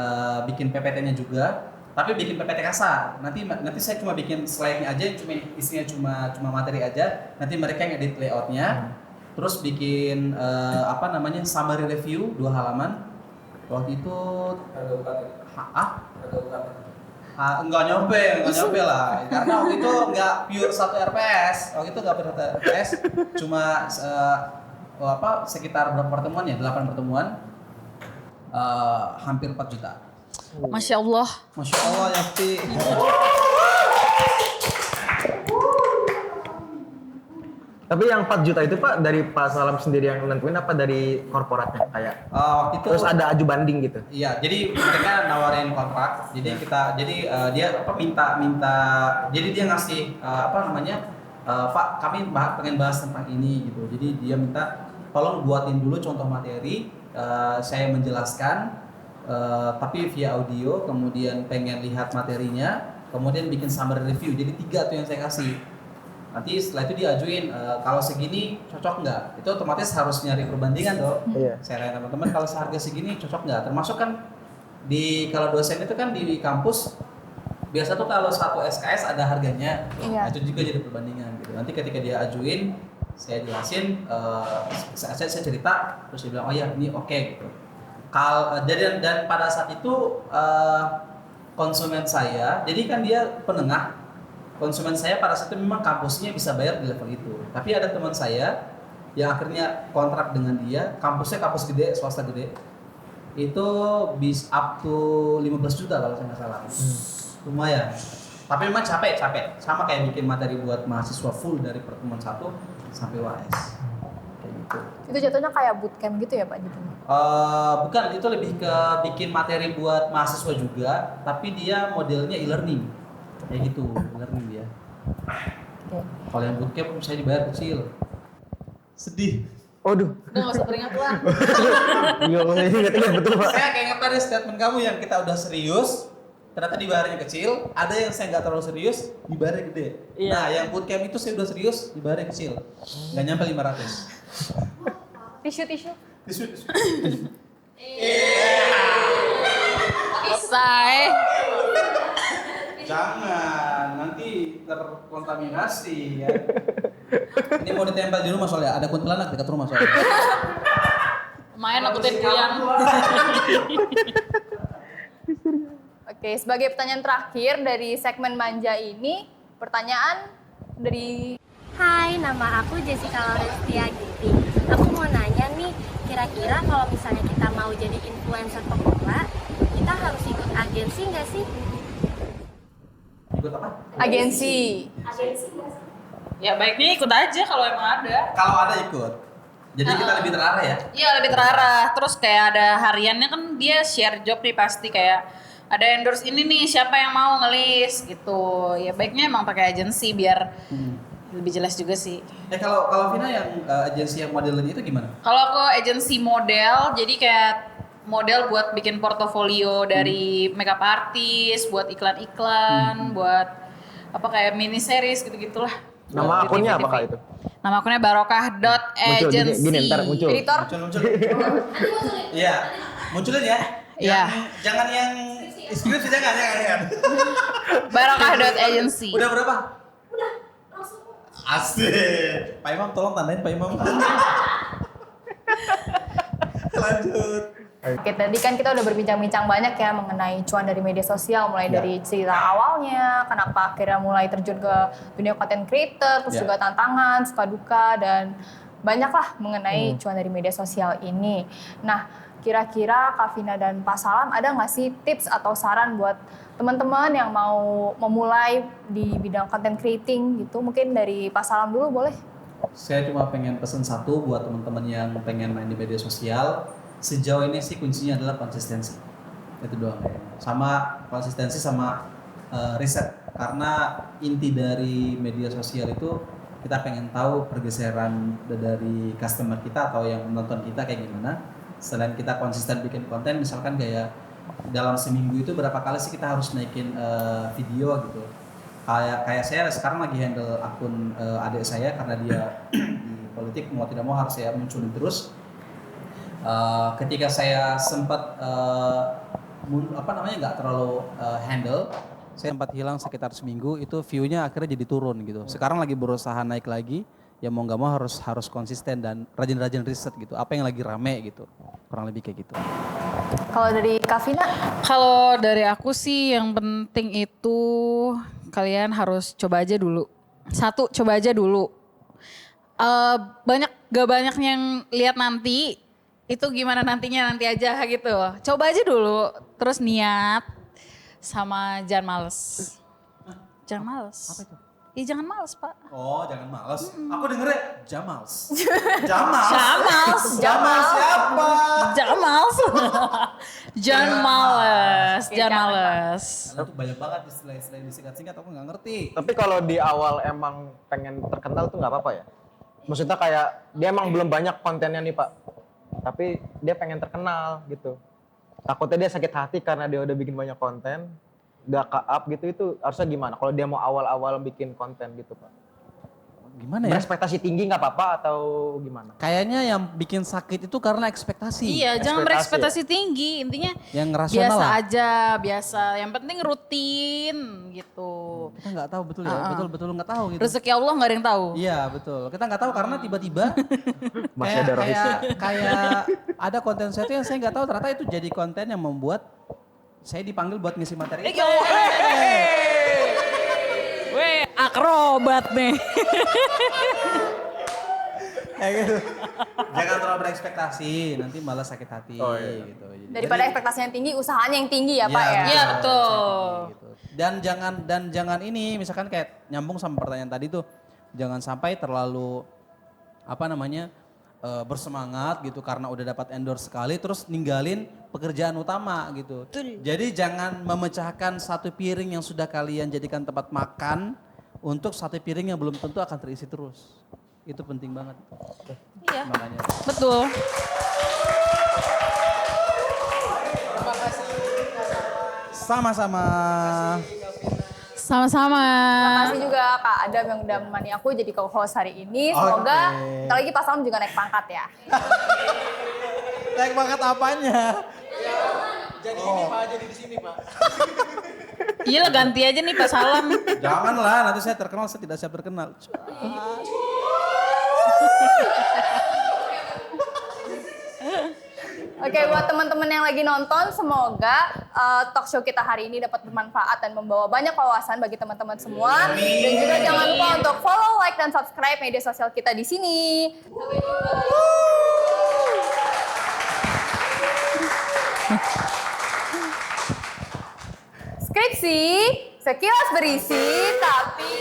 PPT-nya juga, tapi bikin PPT kasar. Nanti saya cuma bikin slide-nya aja, isinya cuma materi aja. Nanti mereka yang edit layout-nya, terus bikin summary review 2 halaman. Waktu itu enggak nyampe lah, karena waktu itu enggak pure 1 RPS, cuma sekitar berapa pertemuan ya, 8 pertemuan, hampir 4 juta. Masya Allah. Masya Allah ya Pi. Tapi yang 4 juta itu Pak dari Pak Salam sendiri yang nentuin apa dari korporatnya kayak? Waktu itu Terus ada aju banding gitu? Iya, jadi mereka nawarin kontrak. Jadi dia minta. Jadi dia ngasih Pak, kami pengen bahas tentang ini gitu. Jadi dia minta tolong buatin dulu contoh materi. Saya menjelaskan, tapi via audio. Kemudian pengen lihat materinya. Kemudian bikin summary review. Jadi 3 tuh yang saya kasih. Nanti setelah itu diajuin, kalau segini cocok nggak? Itu otomatis harus nyari perbandingan dong. Iya. Saya tanya teman-teman, kalau seharga segini cocok nggak? Termasuk kan kalau dosen itu kan di kampus biasa tuh kalau 1 SKS ada harganya. Iya. Nah, itu juga jadi perbandingan gitu. Nanti ketika dia ajuin, saya jelasin, saya cerita, terus dia bilang oh ya ini oke gitu. Dan pada saat itu konsumen saya, jadi kan dia penengah. Konsumen saya pada saat itu memang kampusnya bisa bayar di level itu. Tapi ada teman saya yang akhirnya kontrak dengan dia, kampusnya kampus gede, swasta gede. Itu bis up to 15 juta kalau saya nggak salah. Lumayan. Tapi memang capek. Sama kayak bikin materi buat mahasiswa full dari pertemuan 1 sampai UAS. Kayak gitu. Itu jatuhnya kayak bootcamp gitu ya Pak gitu? Bukan, itu lebih ke bikin materi buat mahasiswa juga, tapi dia modelnya e-learning. Kayak gitu, e-learning dia. Oke. Kalau yang bootcamp saya dibayar kecil. Sedih. Waduh. Udah gak usah teringat lah. Iya, ingat betul Pak. Saya kayak ingat tadi statement kamu yang kita udah serius, ternyata dibayarnya kecil. Ada yang saya nggak terlalu serius, dibayarnya gede. Iya. Nah, yang bootcamp itu saya udah serius, dibayarnya kecil. Nggak nyampe 500. Tisu. Say. Jangan, nanti terkontaminasi ya. Ini mau ditempel di rumah soalnya, ada kuntilanak dekat rumah soalnya. Lumayan nakutin kuyang. Oke, sebagai pertanyaan terakhir dari segmen manja ini, pertanyaan dari Hai, nama aku Jessica Laurestia Giti. Aku mau nanya nih, kira-kira kalau misalnya kita mau jadi influencer pemula, kita harus ikut agensi nggak sih? Ikut apa? agensi. Agensi nggak sih? Ya baiknya ikut aja kalau emang ada. Kalau ada ikut. Jadi kita lebih terarah ya. Iya lebih terarah. Terus kayak ada hariannya kan dia share job nih pasti kayak ada endorse ini nih siapa yang mau ngelis gitu. Ya baiknya emang pakai agensi biar lebih jelas juga sih. Kalau Vina yang agensi yang modeling itu gimana? Kalau aku agensi model, jadi kayak model buat bikin portofolio dari makeup artist, buat iklan-iklan, buat apa kayak mini series gitu-gitulah. Nama akunnya apa Kak itu? Nama akunnya barokah.agency. Gini, ntar muncul. Editor. Muncul. Iya, munculin ya. Iya. Jangan yang skripsi jangan. Barokah.agency. Udah berapa? Udah, langsung. Asik. Pak Imam tolong tandain Pak Imam. Lanjut. Oke, tadi kan kita udah berbincang-bincang banyak ya mengenai cuan dari media sosial, mulai dari cerita awalnya, kenapa akhirnya mulai terjun ke dunia content creator, terus juga tantangan, suka duka, dan banyaklah mengenai cuan dari media sosial ini. Nah, kira-kira Kak Vina dan Pak Salam ada nggak sih tips atau saran buat teman-teman yang mau memulai di bidang content creating gitu? Mungkin dari Pak Salam dulu boleh? Saya cuma pengen pesen satu buat teman-teman yang pengen main di media sosial. Sejauh ini sih kuncinya adalah konsistensi. Itu doang kayaknya. Sama konsistensi sama riset. Karena inti dari media sosial itu kita pengen tahu pergeseran dari customer kita atau yang menonton kita kayak gimana. Selain kita konsisten bikin konten, misalkan kayak dalam seminggu itu berapa kali sih kita harus naikin video gitu. Kayak saya sekarang lagi handle akun adik saya karena dia di politik, mau tidak mau harus saya munculin terus. Ketika saya sempat nggak terlalu handle, saya sempat hilang sekitar seminggu, itu view-nya akhirnya jadi turun gitu. Sekarang lagi berusaha naik lagi, ya mau nggak mau harus konsisten dan rajin-rajin riset gitu. Apa yang lagi rame gitu, kurang lebih kayak gitu. Kalau dari Kak Vina? Kalau dari aku sih yang penting itu kalian harus coba aja dulu. Satu, coba aja dulu. Gak banyak yang lihat nanti. Itu gimana nantinya nanti aja gitu. Coba aja dulu, terus niat sama jangan males. Jangan males. Apa itu? Iya jangan males Pak. Oh jangan males. Aku dengernya Jamals. Jamals. Jamals siapa? Jamals. Jangan males. Jangan males. Karena tuh banyak banget istilah-istilah yang disingkat-singkat aku nggak ngerti. Tapi kalau di awal emang pengen terkenal tuh nggak apa-apa ya? Maksudnya kayak dia emang belum banyak kontennya nih Pak. Tapi dia pengen terkenal gitu. Takutnya dia sakit hati karena dia udah bikin banyak konten, gak ke-up gitu, itu harusnya gimana? Kalau dia mau awal-awal bikin konten gitu Pak. Gimana ya? Berekspektasi tinggi gak apa-apa atau gimana? Kayaknya yang bikin sakit itu karena ekspektasi. Iya, jangan berekspektasi tinggi. Intinya yang rasional biasa lah. aja, biasa. Yang penting rutin gitu. Kita nggak tahu betul ya, betul nggak tahu gitu. Rezeki Allah nggak ada yang tahu. Iya betul. Kita nggak tahu karena tiba-tiba Masih ada rohisnya. kayak ada konten saya tuh yang saya nggak tahu ternyata itu jadi konten yang membuat saya dipanggil buat ngisi materi. Weh, akrobat nih. Kayak gitu. Jangan terlalu berekspektasi, nanti malah sakit hati gitu. Daripada ekspektasinya tinggi, usahanya yang tinggi ya Pak ya? Iya betul. Gitu. Dan jangan ini, misalkan kayak nyambung sama pertanyaan tadi tuh, jangan sampai terlalu bersemangat gitu karena udah dapat endorse sekali terus ninggalin pekerjaan utama gitu. Jadi jangan memecahkan satu piring yang sudah kalian jadikan tempat makan untuk satu piring yang belum tentu akan terisi terus. Itu penting banget. Iya. Makanya. Betul. Sama-sama. Sama-sama. Terima kasih juga Kak Adam yang udah menemani aku jadi co-host hari ini. Semoga ntar lagi Pak Salam juga naik pangkat ya. Naik pangkat apanya? Jadi ini Pak, jadi di sini Pak. Iya lah ganti aja nih Pak Salam. Janganlah, nanti saya terkenal, saya tidak siap terkenal. Oke, buat teman-teman yang lagi nonton, semoga talk show kita hari ini dapat bermanfaat dan membawa banyak wawasan bagi teman-teman semua. Dan juga jangan lupa untuk follow, like, dan subscribe media sosial kita di sini. Sampai jumpa. Skripsi, sekilas berisi, tapi